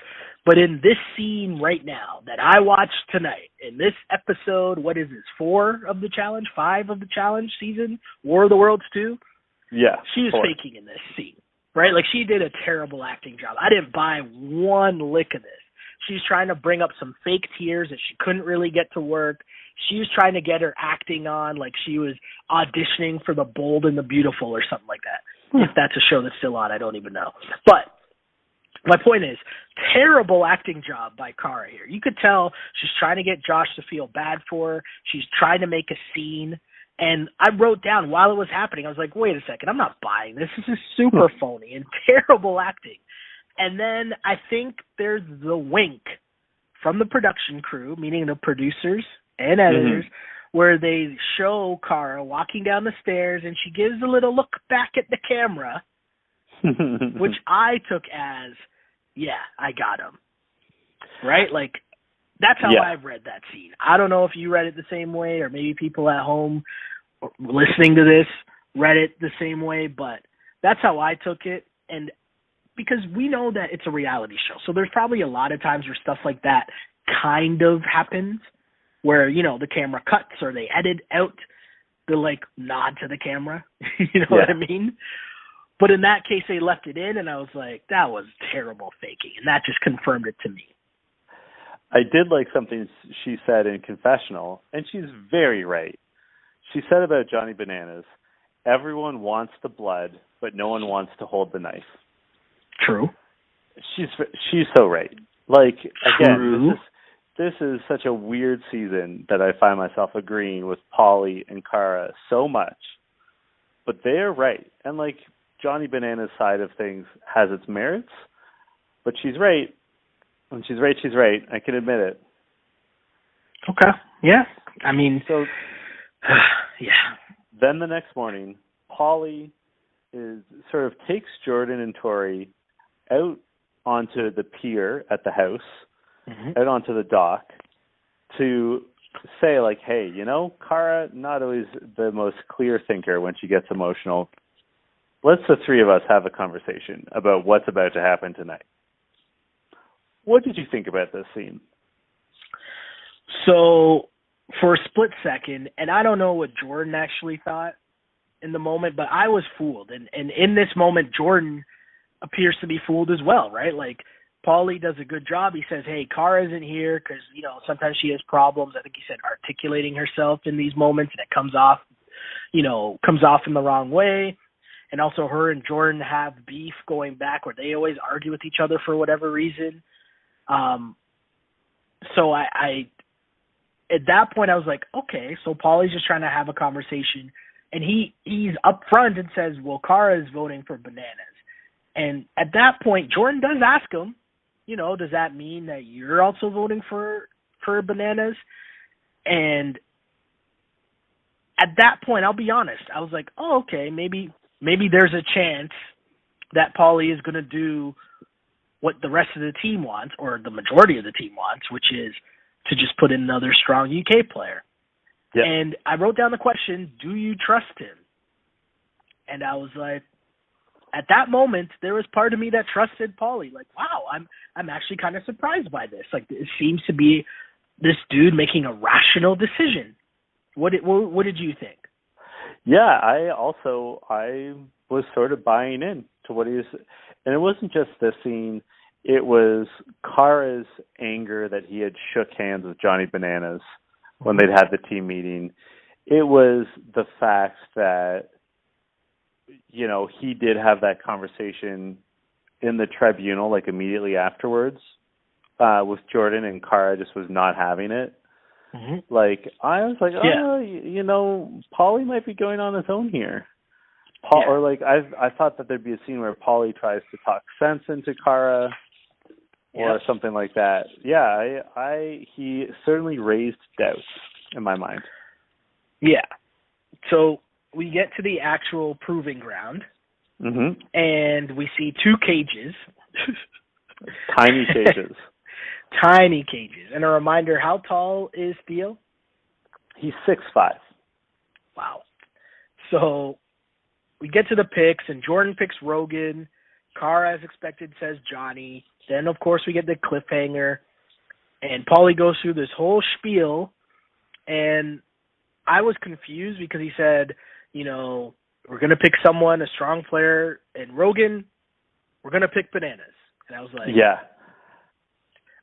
But in this scene right now that I watched tonight, in this episode, what is this, 4 of the challenge, 5 of the challenge season, War of the Worlds 2? Yeah. She was 4. faking in this scene, right? Like, she did a terrible acting job. I didn't buy one lick of this. She's trying to bring up some fake tears that she couldn't really get to work. She was trying to get her acting on like she was auditioning for The Bold and the Beautiful or something like that. If that's a show that's still on, I don't even know. But my point is, terrible acting job by Cara here. You could tell she's trying to get Josh to feel bad for her. She's trying to make a scene. And I wrote down while it was happening, I was like, wait a second, I'm not buying this. This is super phony and terrible acting. And then I think there's the wink from the production crew, meaning the producers and editors, where they show Cara walking down the stairs and she gives a little look back at the camera, which I took as, yeah, I got him. Right? Like, that's how I've read that scene. I don't know if you read it the same way, or maybe people at home listening to this read it the same way, but that's how I took it. And because we know that it's a reality show, so there's probably a lot of times where stuff like that kind of happens, where, the camera cuts or they edit out the, nod to the camera. You know what I mean? But in that case, they left it in, and I was like, that was terrible faking, and that just confirmed it to me. I did like something she said in Confessional, and she's very right. She said about Johnny Bananas, everyone wants the blood, but no one wants to hold the knife. True. She's so right. Like, again, True. This is such a weird season that I find myself agreeing with Pauly and Cara so much. But they're right. And, Johnny Banana's side of things has its merits, but she's right. When she's right, she's right. I can admit it. Okay. Yeah. I mean, so yeah. Then the next morning, Pauly sort of takes Jordan and Tori out onto the pier at the house, out onto the dock, to say, hey, Cara, not always the most clear thinker when she gets emotional. Let's the three of us have a conversation about what's about to happen tonight. What did you think about this scene? So, for a split second, and I don't know what Jordan actually thought in the moment, but I was fooled. And in this moment, Jordan appears to be fooled as well, right? Pauly does a good job. He says, hey, Cara isn't here because, sometimes she has problems. I think he said articulating herself in these moments, and it comes off in the wrong way. And also her and Jordan have beef going back where they always argue with each other for whatever reason. So I at that point I was like, okay, so Pauly's just trying to have a conversation, and he's upfront and says, well, Cara is voting for Bananas. And at that point, Jordan does ask him, does that mean that you're also voting for Bananas? And at that point, I'll be honest, I was like, oh, okay, maybe there's a chance that Pauly is going to do what the rest of the team wants, or the majority of the team wants, which is to just put in another strong UK player. Yep. And I wrote down the question, do you trust him? And I was like, at that moment, there was part of me that trusted Pauly. Wow, I'm actually kind of surprised by this. It seems to be this dude making a rational decision. What did you think? Yeah, I was sort of buying in to what he was, and it wasn't just this scene. It was Cara's anger that he had shook hands with Johnny Bananas when they'd had the team meeting. It was the fact that, he did have that conversation in the tribunal, immediately afterwards, with Jordan, and Cara just was not having it. Mm-hmm. I was like, Pauly might be going on his own here. Or I thought that there'd be a scene where Pauly tries to talk sense into Cara, or something like that. Yeah, he certainly raised doubts in my mind. Yeah. So we get to the actual proving ground, and we see 2 cages. Tiny cages. Tiny cages. And a reminder, how tall is Theo? He's 6'5". Wow. So we get to the picks, and Jordan picks Rogan. Cara, as expected, says Johnny. Then, of course, we get the cliffhanger. And Paulie goes through this whole spiel. And I was confused because he said, you know, we're going to pick someone, a strong player. And Rogan, we're going to pick Bananas. And I was like, yeah.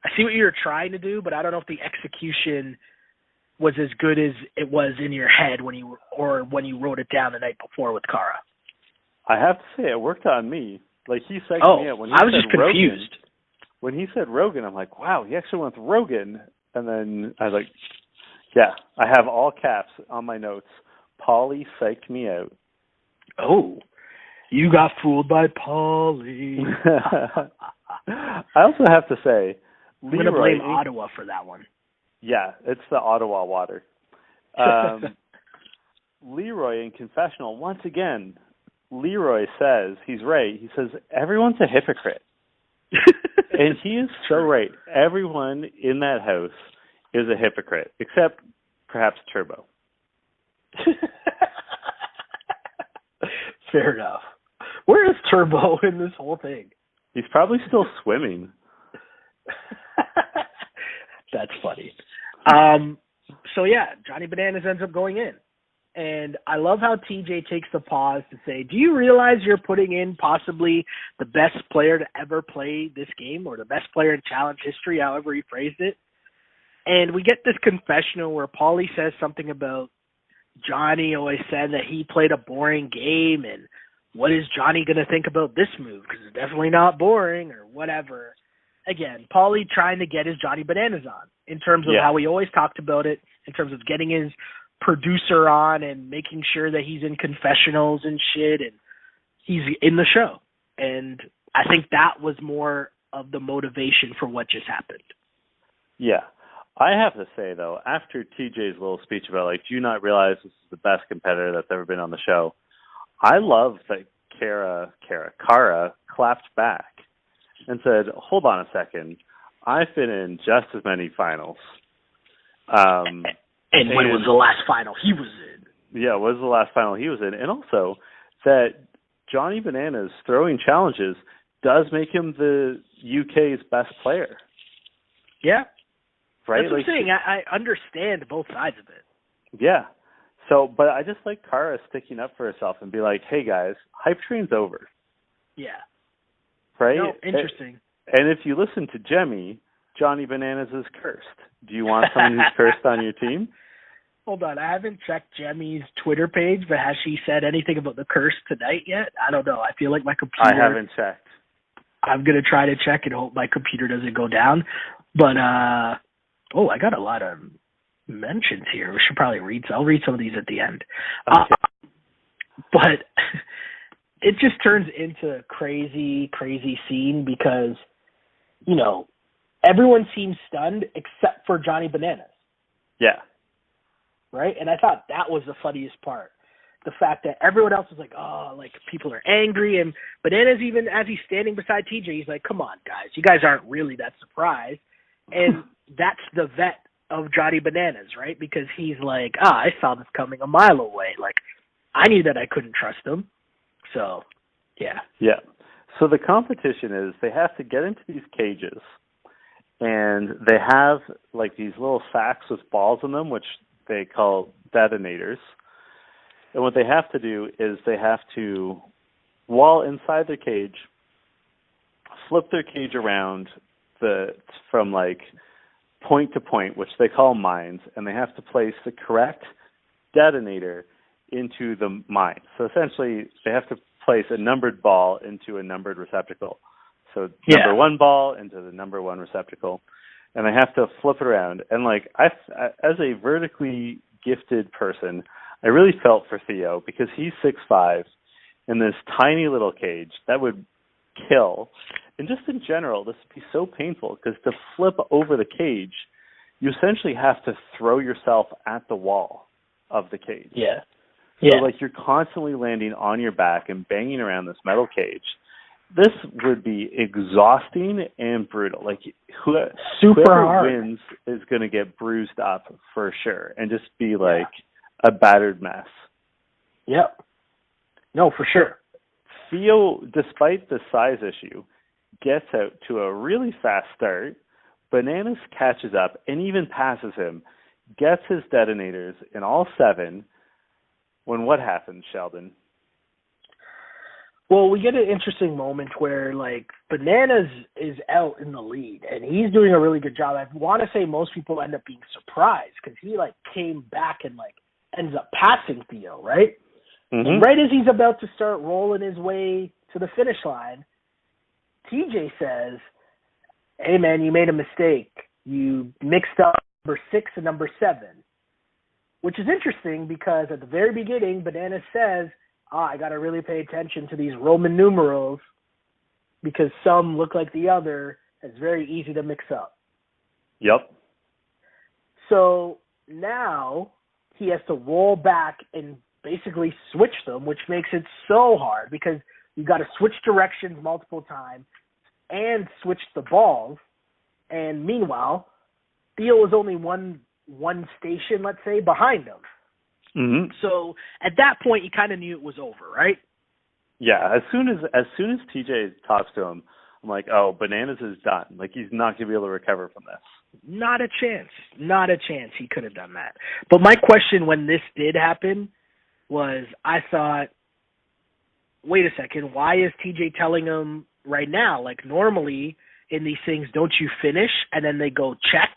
I see what you're trying to do, but I don't know if the execution was as good as it was in your head when you wrote it down the night before with Cara. I have to say, it worked on me. Like, he psyched me out. When he I was said just confused. When he said Rogan, I'm like, wow, he actually went with Rogan. And then I was like, yeah, I have all caps on my notes. Paulie psyched me out. Oh, you got fooled by Paulie. I also have to say, I'm going to blame Ottawa for that one. Yeah, it's the Ottawa water. Leroy in confessional, once again, Leroy says, he's right, he says, everyone's a hypocrite. And he is so right. Everyone in that house is a hypocrite, except perhaps Turbo. Fair enough. Where is Turbo in this whole thing? He's probably still swimming. That's funny. So yeah, Johnny Bananas ends up going in. And I love how TJ takes the pause to say, do you realize you're putting in possibly the best player to ever play this game, or the best player in challenge history, however he phrased it? And we get this confessional where Paulie says something about Johnny always said that he played a boring game, and what is Johnny going to think about this move? Because it's definitely not boring or whatever. Again, Paulie trying to get his Johnny Bananas on in terms of how he always talked about it, in terms of getting his producer on and making sure that he's in confessionals and shit and he's in the show. And I think that was more of the motivation for what just happened. Yeah. I have to say, though, after TJ's little speech about, like, do you not realize this is the best competitor that's ever been on the show, I love that Cara clapped back and said, hold on a second, I've been in just as many finals. And when was the last final he was in? Yeah, when was the last final he was in? And also that Johnny Bananas throwing challenges does make him the UK's best player. Yeah. Right? That's what I'm saying. I understand both sides of it. Yeah. So, but I just like Cara sticking up for herself and be like, hey, guys, hype train's over. Yeah. Right? No, interesting. And if you listen to Jemmy, Johnny Bananas is cursed. Do you want someone who's cursed on your team? Hold on. I haven't checked Jemmy's Twitter page, but has she said anything about the curse tonight yet? I don't know. I feel like my computer... I haven't checked. I'm going to try to check and hope my computer doesn't go down. But, I got a lot of mentions here. We should probably read... I'll read some of these at the end. Okay. But it just turns into a crazy, crazy scene because, you know, everyone seems stunned except for Johnny Bananas. Yeah. Right? And I thought that was the funniest part. The fact that everyone else was like, oh, like people are angry. And Bananas, even as he's standing beside TJ, he's like, come on, guys. You guys aren't really that surprised. And that's the vet of Johnny Bananas, right? Because he's like, I saw this coming a mile away. Like, I knew that I couldn't trust him. So, yeah. Yeah. So the competition is they have to get into these cages. And they have, like, these little sacks with balls in them, which they call detonators. And what they have to do is they have to, while inside their cage, flip their cage around from, like, point to point, which they call mines, and they have to place the correct detonator into the mine. So essentially, they have to place a numbered ball into a numbered receptacle. So number one ball into the number one receptacle, and I have to flip it around. And like as a vertically gifted person, I really felt for Theo because he's 6'5" in this tiny little cage that would kill. And just in general, this would be so painful because to flip over the cage, you essentially have to throw yourself at the wall of the cage. Yeah. So like you're constantly landing on your back and banging around this metal cage. This would be exhausting and brutal. Like whoever wins is going to get bruised up for sure and just be like a battered mess. Yep. No, for sure. Theo, despite the size issue, gets out to a really fast start. Bananas catches up and even passes him, gets his detonators in all 7. When what happens, Sheldon? Well, we get an interesting moment where, like, Bananas is out in the lead, and he's doing a really good job. I want to say most people end up being surprised because he, like, came back and, like, ends up passing Theo, right? Mm-hmm. And right as he's about to start rolling his way to the finish line, TJ says, hey, man, you made a mistake. You mixed up number 6 and number 7, which is interesting because at the very beginning, Bananas says, I got to really pay attention to these Roman numerals because some look like the other. It's very easy to mix up. Yep. So now he has to roll back and basically switch them, which makes it so hard because you've got to switch directions multiple times and switch the balls. And meanwhile, Theo is only one station, let's say, behind him. Mm-hmm. So at that point, you kind of knew it was over, right? Yeah. As soon as TJ talks to him, I'm like, oh, Bananas is done. Like, he's not going to be able to recover from this. Not a chance. Not a chance he could have done that. But my question when this did happen was, I thought, wait a second, why is TJ telling him right now? Like, normally in these things, don't you finish and then they go check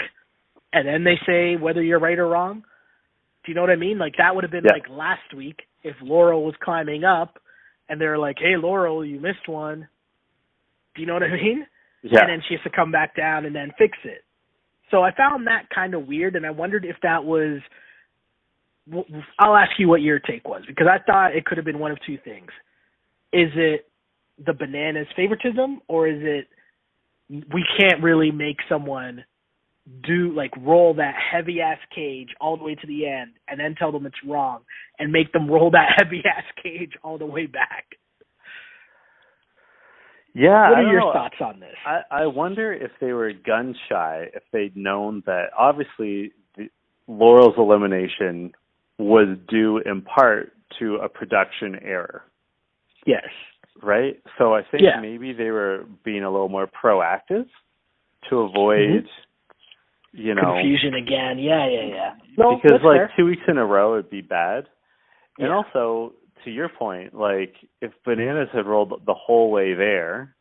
and then they say whether you're right or wrong? Do you know what I mean? Like, that would have been like last week if Laurel was climbing up and they're like, hey, Laurel, you missed one. Do you know what I mean? Yeah. And then she has to come back down and then fix it. So I found that kind of weird, and I wondered if that was – I'll ask you what your take was, because I thought it could have been one of two things. Is it the Bananas favoritism, or is it we can't really make someone – roll that heavy ass cage all the way to the end and then tell them it's wrong and make them roll that heavy ass cage all the way back? Yeah. What are your thoughts on this? I wonder if they were gun shy, if they'd known that obviously Laurel's elimination was due in part to a production error. Yes. Right? So I think maybe they were being a little more proactive to avoid confusion again. Yeah. No, because like fair. 2 weeks in a row it'd be bad. Yeah. And also, to your point, like if Bananas had rolled the whole way there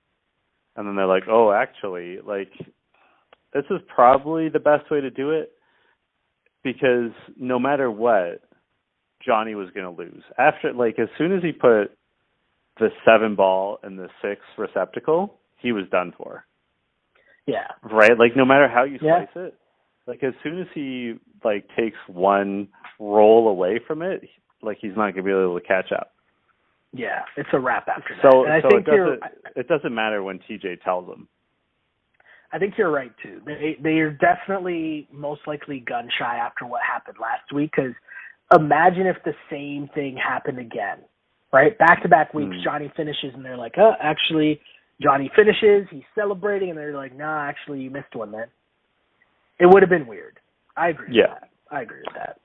and then they're like, oh, actually, like this is probably the best way to do it because no matter what, Johnny was going to lose. After, like, as soon as he put the 7 ball in the 6 receptacle, he was done for. Yeah. Right? Like, no matter how you slice it, like, as soon as he, like, takes one roll away from it, like, he's not going to be able to catch up. Yeah, it's a wrap after that. So, and I think it doesn't matter when TJ tells him. I think you're right, too. They are definitely most likely gun shy after what happened last week, because imagine if the same thing happened again, right? Back-to-back weeks, Johnny finishes, and they're like, actually, Johnny finishes, he's celebrating, and they're like, nah, actually, you missed one, man. It would have been weird. I agree with that. I agree with that.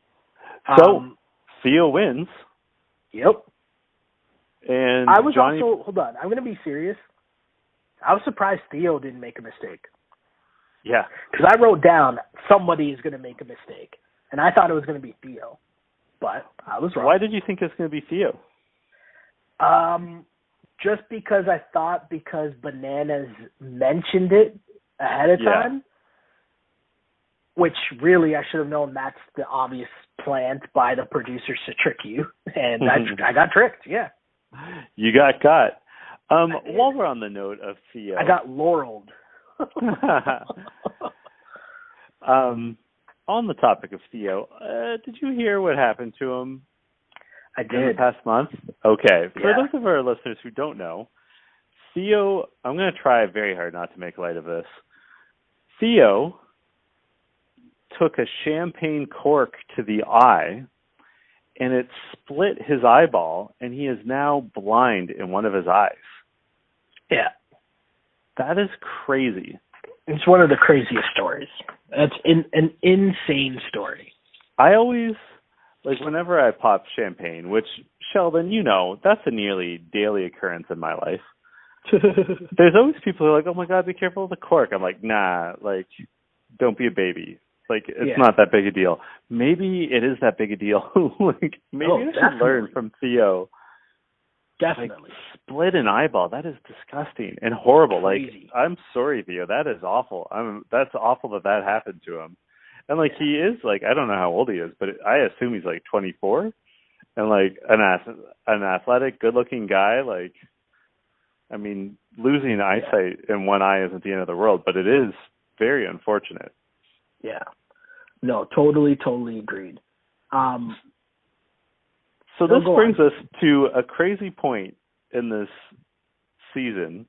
So, Theo wins. Yep. And I was Johnny... also, hold on, I'm going to be serious. I was surprised Theo didn't make a mistake. Yeah. Because I wrote down somebody is going to make a mistake, and I thought it was going to be Theo, but I was wrong. Why did you think it was going to be Theo? Just because I thought because Bananas mentioned it ahead of time, which really I should have known that's the obvious plant by the producers to trick you, and I got tricked, You got caught. While we're on the note of Theo. I got laureled. On the topic of Theo, did you hear what happened to him? I did. In the past month? Okay. For those of our listeners who don't know, Theo, I'm going to try very hard not to make light of this. Theo took a champagne cork to the eye, and it split his eyeball, and he is now blind in one of his eyes. Yeah. That is crazy. It's one of the craziest stories. That's an insane story. I always, like, whenever I pop champagne, which Sheldon, that's a nearly daily occurrence in my life. There's always people who are like, oh my God, be careful of the cork. I'm like, nah, like, don't be a baby. Like, it's not that big a deal. Maybe it is that big a deal. Like, maybe I should learn from Theo. Definitely. Like, split an eyeball. That is disgusting and horrible. Crazy. Like, I'm sorry, Theo. That is awful. That's awful that happened to him. And, like, he is, like, I don't know how old he is, but I assume he's, like, 24. And, like, an athletic, good-looking guy, like, I mean, losing eyesight in one eye isn't the end of the world, but it is very unfortunate. Yeah. No, totally agreed. So this brings us to a crazy point in this season.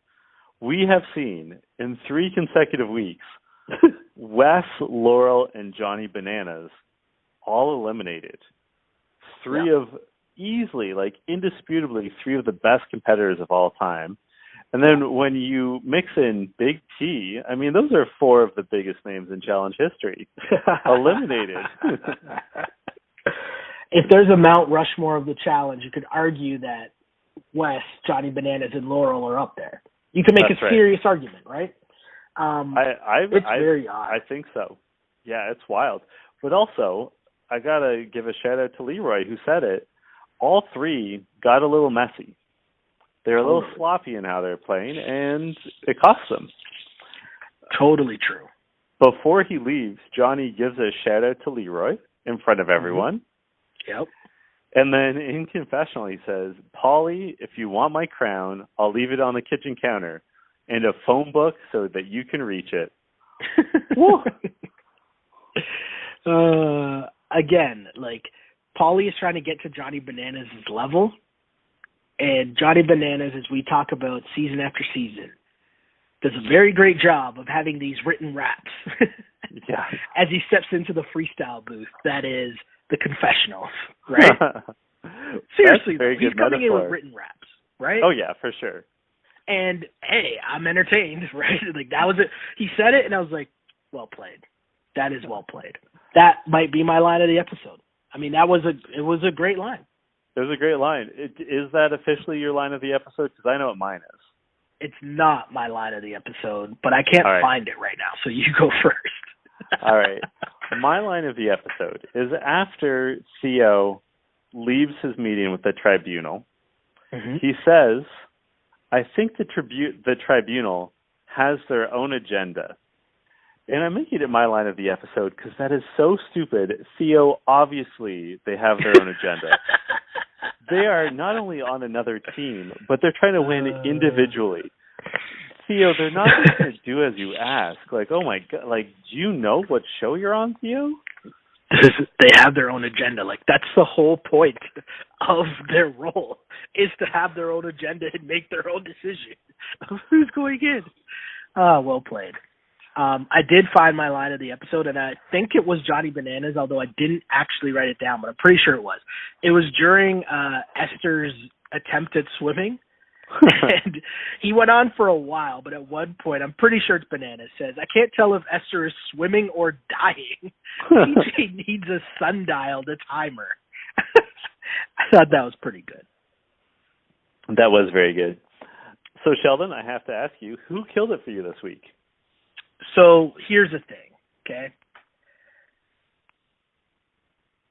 We have seen in 3 consecutive weeks, Wes, Laurel, and Johnny Bananas all eliminated. 3 of easily, like indisputably, 3 of the best competitors of all time. And then when you mix in Big T, I mean, those are 4 of the biggest names in challenge history eliminated. If there's a Mount Rushmore of the challenge, you could argue that Wes, Johnny Bananas, and Laurel are up there. You can make a serious argument, right? It's very odd. I think so. Yeah, it's wild. But also, I got to give a shout-out to Leroy, who said it. All 3 got a little messy. They're a little sloppy in how they're playing, and it costs them. Totally true. Before he leaves, Johnny gives a shout-out to Leroy in front of everyone. Yep. And then in confessional, he says, Paulie, if you want my crown, I'll leave it on the kitchen counter and a phone book so that you can reach it. Again, like, Paulie is trying to get to Johnny Bananas' level. And Johnny Bananas, as we talk about season after season, does a very great job of having these written raps as he steps into the freestyle booth. That is the confessionals, right? Seriously, he's coming in with written raps, right? Oh, yeah, for sure. And, hey, I'm entertained, right? Like, that was it. He said it, and I was like, well played. That is well played. That might be my line of the episode. I mean, it was a great line. It was a great line. Is that officially your line of the episode? Because I know what mine is. It's not my line of the episode, but I can't find it right now, so you go first. All right. My line of the episode is after Theo leaves his meeting with the tribunal, he says, I think the tribunal has their own agenda. And I'm making it my line of the episode because that is so stupid. Theo, obviously, they have their own agenda. They are not only on another team, but they're trying to win individually. Theo, they're not just going to do as you ask. Like, oh my God, like, do you know what show you're on, Theo? They have their own agenda. Like, that's the whole point of their role, is to have their own agenda and make their own decision of who's going in. Well played. I did find my line of the episode, and I think it was Johnny Bananas, although I didn't actually write it down, but I'm pretty sure it was. It was during Esther's attempt at swimming, and he went on for a while, but at one point, I'm pretty sure it's Bananas, says, I can't tell if Esther is swimming or dying. TJ needs a sundial to time her. I thought that was pretty good. That was very good. So, Sheldon, I have to ask you, who killed it for you this week? So here's the thing, okay?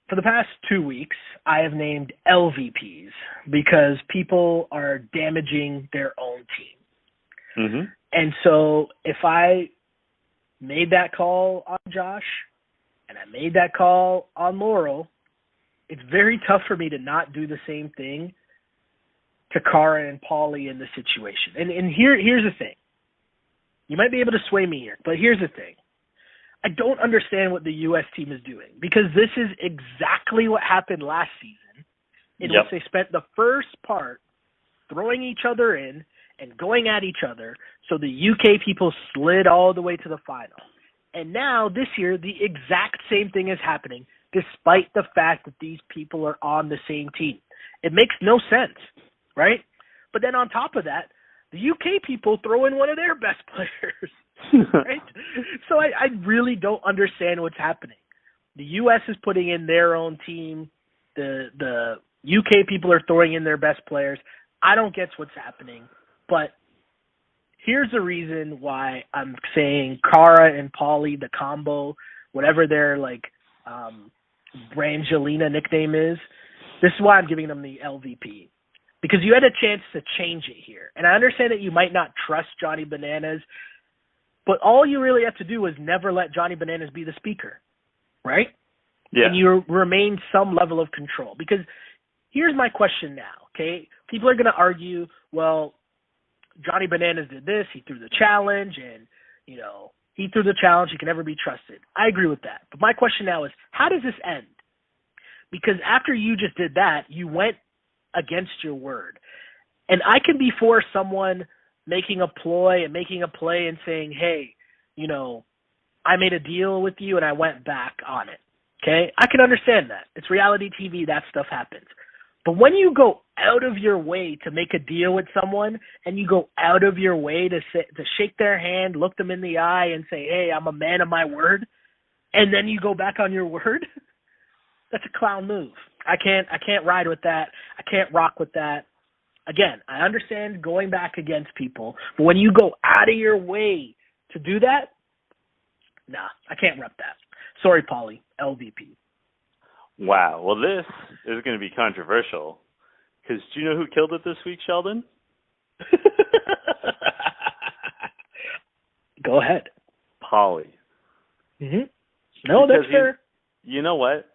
For the past 2 weeks, I have named LVPs because people are damaging their own team. And so if I made that call on Josh and I made that call on Laurel, it's very tough for me to not do the same thing to Cara and Paulie in this situation. And here's the thing. You might be able to sway me here, but here's the thing. I don't understand what the U.S. team is doing because this is exactly what happened last season in which they spent the first part throwing each other in and going at each other so the UK people slid all the way to the final. And now this year, the exact same thing is happening despite the fact that these people are on the same team. It makes no sense, right? But then on top of that, the UK people throw in one of their best players, right? So I really don't understand what's happening. The US is putting in their own team. The UK people are throwing in their best players. I don't get what's happening, but here's the reason why I'm saying Cara and Paulie, the combo, whatever their like Brangelina nickname is. This is why I'm giving them the LVP. Because you had a chance to change it here. And I understand that you might not trust Johnny Bananas, but all you really have to do is never let Johnny Bananas be the speaker, right? Yeah. And you remain some level of control. Because here's my question now, okay? People are going to argue, well, Johnny Bananas did this, he threw the challenge, and, you know, he threw the challenge, he can never be trusted. I agree with that. But my question now is, how does this end? Because after you just did that, you went against your word. And I can be for someone making a ploy and making a play and saying, hey, you know, I made a deal with you and I went back on it. Okay? I can understand that. It's reality TV. That stuff happens. But when you go out of your way to make a deal with someone and you go out of your way to shake their hand, look them in the eye and say, hey, I'm a man of my word, and then you go back on your word, that's a clown move. I can't ride with that. I can't rock with that. Again, I understand going back against people, but when you go out of your way to do that, nah, I can't rep that. Sorry, Paulie, LVP. Wow. Well, this is going to be controversial because do you know who killed it this week, Sheldon? Go ahead. Paulie. Mm-hmm. No, because that's fair. You know what?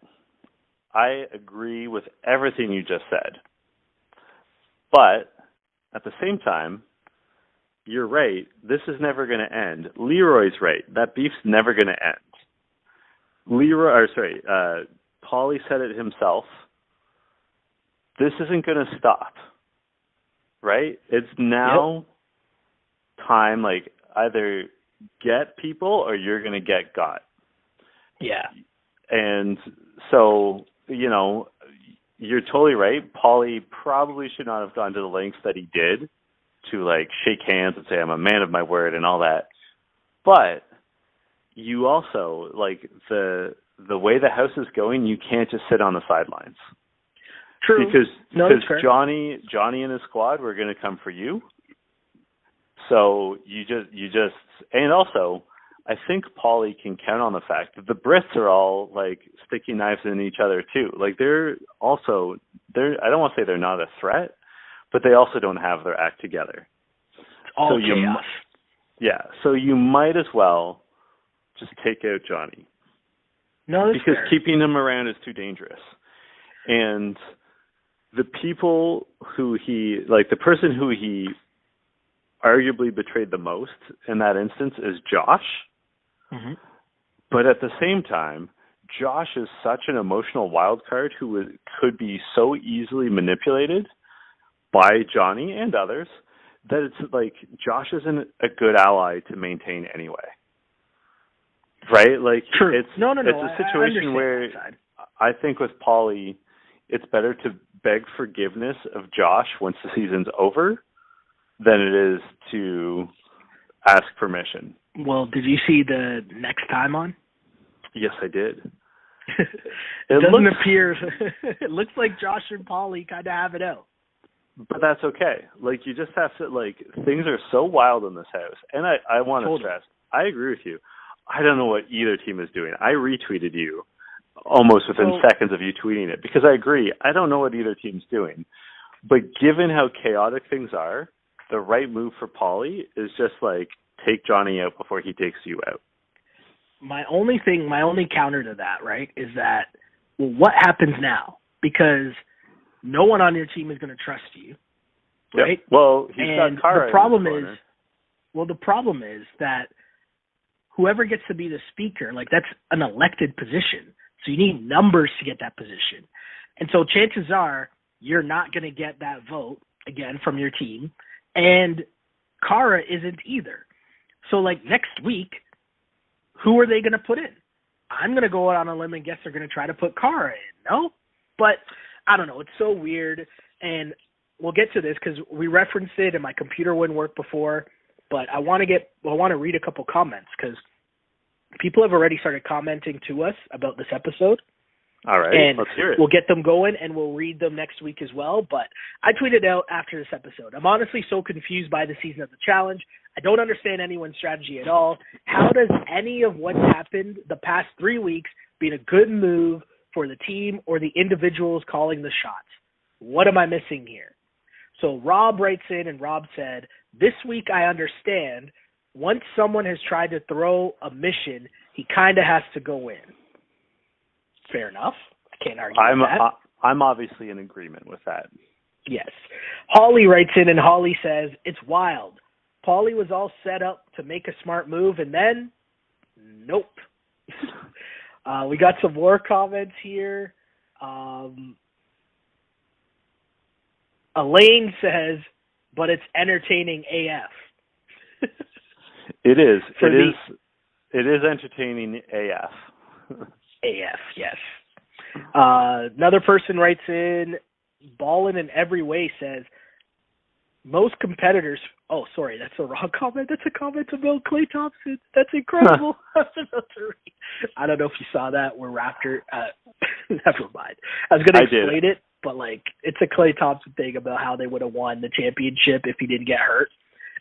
I agree with everything you just said. But at the same time, you're right. This is never going to end. Leroy's right. That beef's never going to end. Paulie said it himself. This isn't going to stop. Right? It's now time, like, either get people or you're going to get got. Yeah. And so, you know, you're totally right. Paulie probably should not have gone to the lengths that he did to, like, shake hands and say, I'm a man of my word and all that. But you also, like, the way the house is going, you can't just sit on the sidelines. True. Because Johnny and his squad were going to come for you. So you just, and also, I think Paulie can count on the fact that the Brits are all, like, sticking knives in each other too. Like, I don't want to say they're not a threat, but they also don't have their act together. It's all chaos. So you might as well just take out Johnny. No, that's because fair. keeping him around is too dangerous. And the people the person who he arguably betrayed the most in that instance is Josh. Mm-hmm. But at the same time, Josh is such an emotional wild card who could be so easily manipulated by Johnny and others that it's like Josh isn't a good ally to maintain anyway. Right? Like, True. It's no. It's a situation where I think with Paulie, it's better to beg forgiveness of Josh once the season's over than it is to ask permission. Well, did you see the next time on? Yes, I did. It looks like Josh and Paulie kind of have it out. But that's okay. Like, you just have to, like, things are so wild in this house. And I want to stress, I agree with you. I don't know what either team is doing. I retweeted you almost within seconds of you tweeting it because I agree. I don't know what either team's doing. But given how chaotic things are, the right move for Paulie is just, like, take Johnny out before he takes you out. My only counter to that, right, is that, well, what happens now? Because no one on your team is going to trust you, right? Yep. Well, he's got Cara. The problem is that whoever gets to be the speaker, like, that's an elected position. So you need numbers to get that position. And so chances are you're not going to get that vote, again, from your team. And Cara isn't either. So, like, next week, who are they going to put in? I'm going to go out on a limb and guess they're going to try to put Cara in, no? But I don't know. It's so weird. And we'll get to this because we referenced it and my computer wouldn't work before. But I want to read a couple comments because people have already started commenting to us about this episode. All right, And let's hear it. we'll get them going, and we'll read them next week as well. But I tweeted out after this episode, I'm honestly so confused by the season of the challenge. I don't understand anyone's strategy at all. How does any of what's happened the past 3 weeks be a good move for the team or the individuals calling the shots? What am I missing here? So Rob writes in, and Rob said, this week I understand once someone has tried to throw a mission, he kind of has to go in. Fair enough. I can't argue with that. I'm obviously in agreement with that. Yes. Holly writes in, and Holly says, it's wild. Paulie was all set up to make a smart move, and then, nope. We got some more comments here. Elaine says, but it's entertaining AF. It is. It is entertaining AF. AF, yes. Another person writes in, ballin' in every way says, most competitors, oh, sorry, that's a wrong comment. That's a comment about Klay Thompson. That's incredible. I don't know if you saw that. We're Raptor. Never mind. I was going to explain it, but, like, it's a Klay Thompson thing about how they would have won the championship if he didn't get hurt.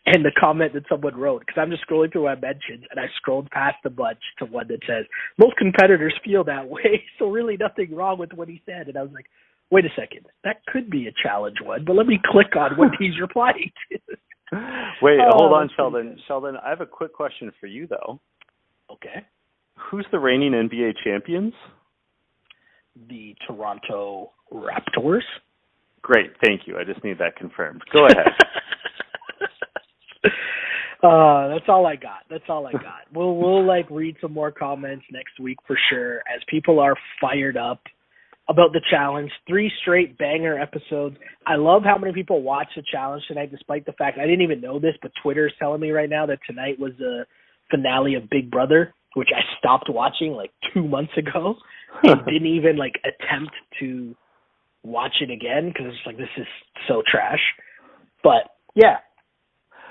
And the comment that someone wrote, because I'm just scrolling through my mentions, and I scrolled past a bunch to one that says, most competitors feel that way, so really nothing wrong with what he said. And I was like, wait a second, that could be a challenge one, but let me click on what he's replying to. Wait, hold on, Sheldon. Sheldon, I have a quick question for you, though. Okay. Who's the reigning NBA champions? The Toronto Raptors. Great, thank you. I just need that confirmed. Go ahead. That's all I got. We'll like read some more comments next week for sure, as people are fired up about the challenge. 3 straight banger episodes. I love how many people watched the challenge tonight, despite the fact I didn't even know this, but Twitter is telling me right now that tonight was the finale of Big Brother, which I stopped watching like 2 months ago and didn't even like attempt to watch it again because it's like, this is so trash. But yeah.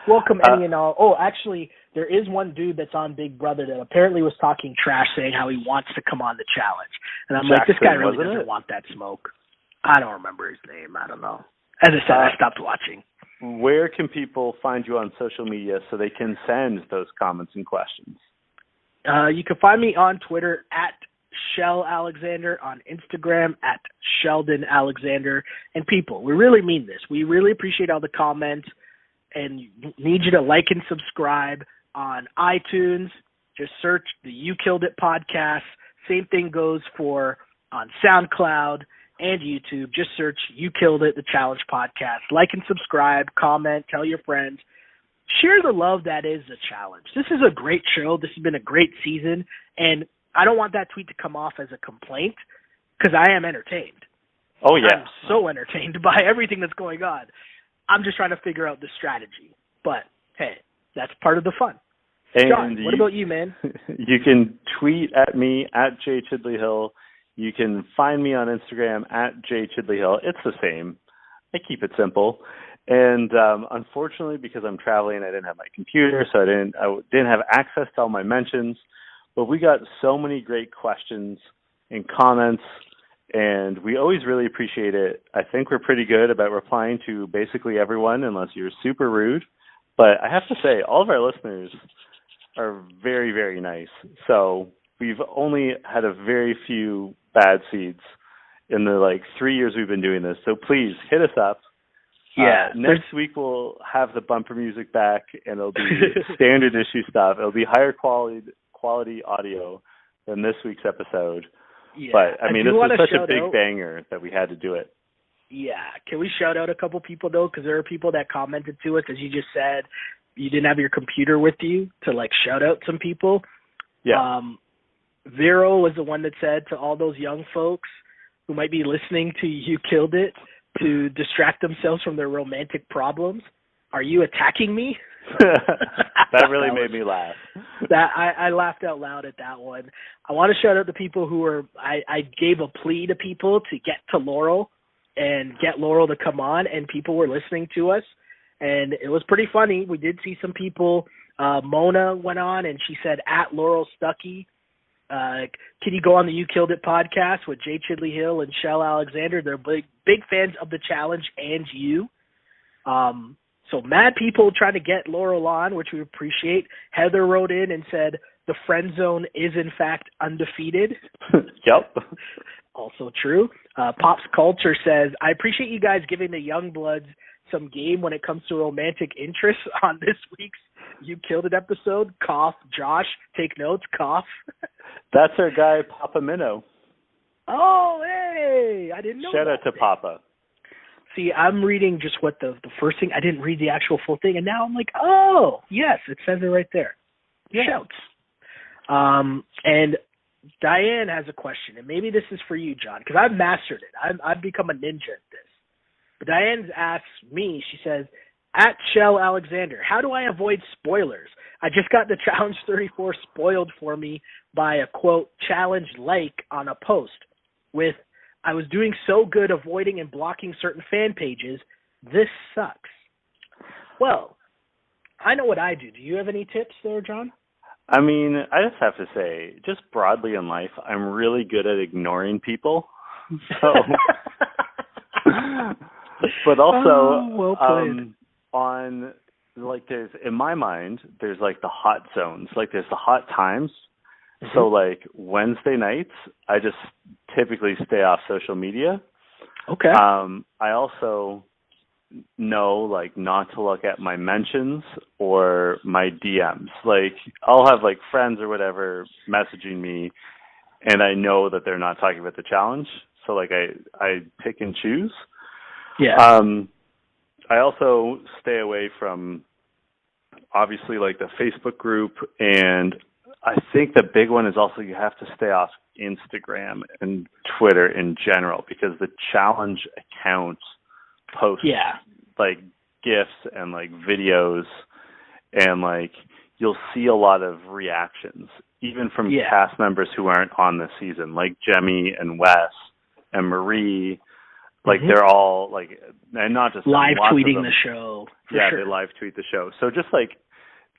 Welcome any and all. Oh, actually, there is one dude that's on Big Brother that apparently was talking trash, saying how he wants to come on the challenge. And I'm like, this guy really doesn't want that smoke. I don't remember his name. I don't know. As I said, I stopped watching. Where can people find you on social media so they can send those comments and questions? You can find me on Twitter at Shell Alexander, on Instagram at Sheldon Alexander. And people, we really mean this. We really appreciate all the comments. And need you to like and subscribe on iTunes. Just search the You Killed It podcast. Same thing goes for on SoundCloud and YouTube. Just search You Killed It, the Challenge podcast. Like and subscribe, comment, tell your friends. Share the love that is the challenge. This is a great show. This has been a great season. And I don't want that tweet to come off as a complaint because I am entertained. Oh, yeah. I'm so entertained by everything that's going on. I'm just trying to figure out the strategy. But, hey, that's part of the fun. And John, what about you, man? You can tweet at me at jchidleyhill. You can find me on Instagram at jchidleyhill. It's the same. I keep it simple. And unfortunately, because I'm traveling, I didn't have my computer, so I didn't have access to all my mentions. But we got so many great questions and comments, and we always really appreciate it. I think we're pretty good about replying to basically everyone unless you're super rude. But I have to say, all of our listeners are very, very nice. So we've only had a very few bad seeds in the 3 years we've been doing this. So please hit us up. Yeah. Next week we'll have the bumper music back, and it'll be standard issue stuff. It'll be higher quality audio than this week's episode. Yeah. But, I mean, this was such a big banger that we had to do it. Yeah. Can we shout out a couple people, though? Because there are people that commented to us, as you just said, you didn't have your computer with you to, shout out some people. Yeah. Vero was the one that said to all those young folks who might be listening to You Killed It to distract themselves from their romantic problems, are you attacking me? That really made me laugh. I laughed out loud at that one. I want to shout out the people who were, I gave a plea to people to get to Laurel and get Laurel to come on, and people were listening to us, and it was pretty funny. We did see some people. Mona went on, and she said, at Laurel Stuckey. Can you go on the You Killed It podcast with Jay Chidley Hill and Shell Alexander? They're big fans of the challenge and you. So mad people trying to get Laurel on, which we appreciate. Heather wrote in and said the friend zone is in fact undefeated. Yep. Also true. Pops Culture says, I appreciate you guys giving the young bloods some game when it comes to romantic interests on this week's You Killed It episode. Cough. Josh, take notes. Cough. That's our guy, Papa Minnow. Oh, hey. I didn't know Shout out to Papa. See, I'm reading just what the first thing. I didn't read the actual full thing, and now I'm like, oh, yes, it says it right there. Yeah. Shouts. And Diane has a question, and maybe this is for you, John, because I've mastered it. I've become a ninja at this. But Diane asks me, she says, at Shell Alexander, how do I avoid spoilers? I just got the Challenge 34 spoiled for me by a, quote, challenge like on a post with, I was doing so good avoiding and blocking certain fan pages. This sucks. Well, I know what I do. Do you have any tips there, John? I mean, I just have to say, just broadly in life, I'm really good at ignoring people. So, but also, well played. on, like, there's, in my mind, there's, like, the hot zones. Like, there's the hot times. Mm-hmm. So, like, Wednesday nights, I just typically stay off social media. Okay. I also know, like, not to look at my mentions or my DMs. Like, I'll have, like, friends or whatever messaging me, and I know that they're not talking about the challenge. So, like, I pick and choose. Yeah. I also stay away from, obviously, like, the Facebook group, and I think the big one is also you have to stay off Instagram and Twitter in general, because the challenge accounts post like GIFs and like videos, and like you'll see a lot of reactions, even from cast members who aren't on the season, like Jemmy and Wes and Marie. Like they're all like, and not just live tweeting the show. Yeah, they live tweet the show. So just like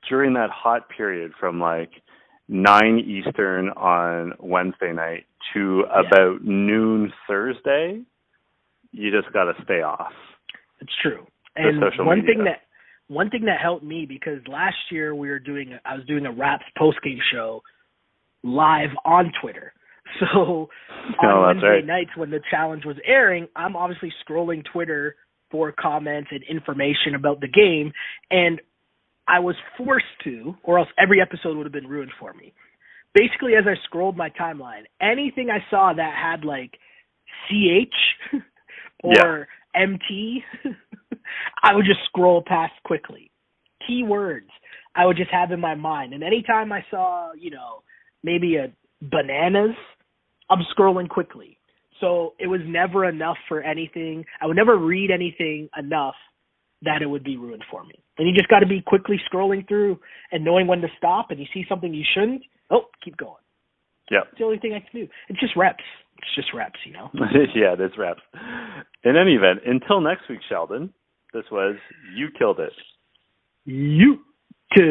during that hot period from like 9 Eastern on Wednesday night to about noon Thursday, you just got to stay off. It's true. And one thing that helped me, because last year I was doing a Raps postgame show live on Twitter. So on Wednesday nights when the challenge was airing, I'm obviously scrolling Twitter for comments and information about the game, and I was forced to, or else every episode would have been ruined for me. Basically, as I scrolled my timeline, anything I saw that had like CH or MT, I would just scroll past quickly. Keywords I would just have in my mind. And anytime I saw, maybe a bananas, I'm scrolling quickly. So it was never enough for anything. I would never read anything enough that it would be ruined for me. And you just got to be quickly scrolling through and knowing when to stop, and you see something you shouldn't, keep going. Yeah. It's the only thing I can do. It's just reps. Yeah, that's reps. In any event, until next week, Sheldon, this was You Killed It. You Killed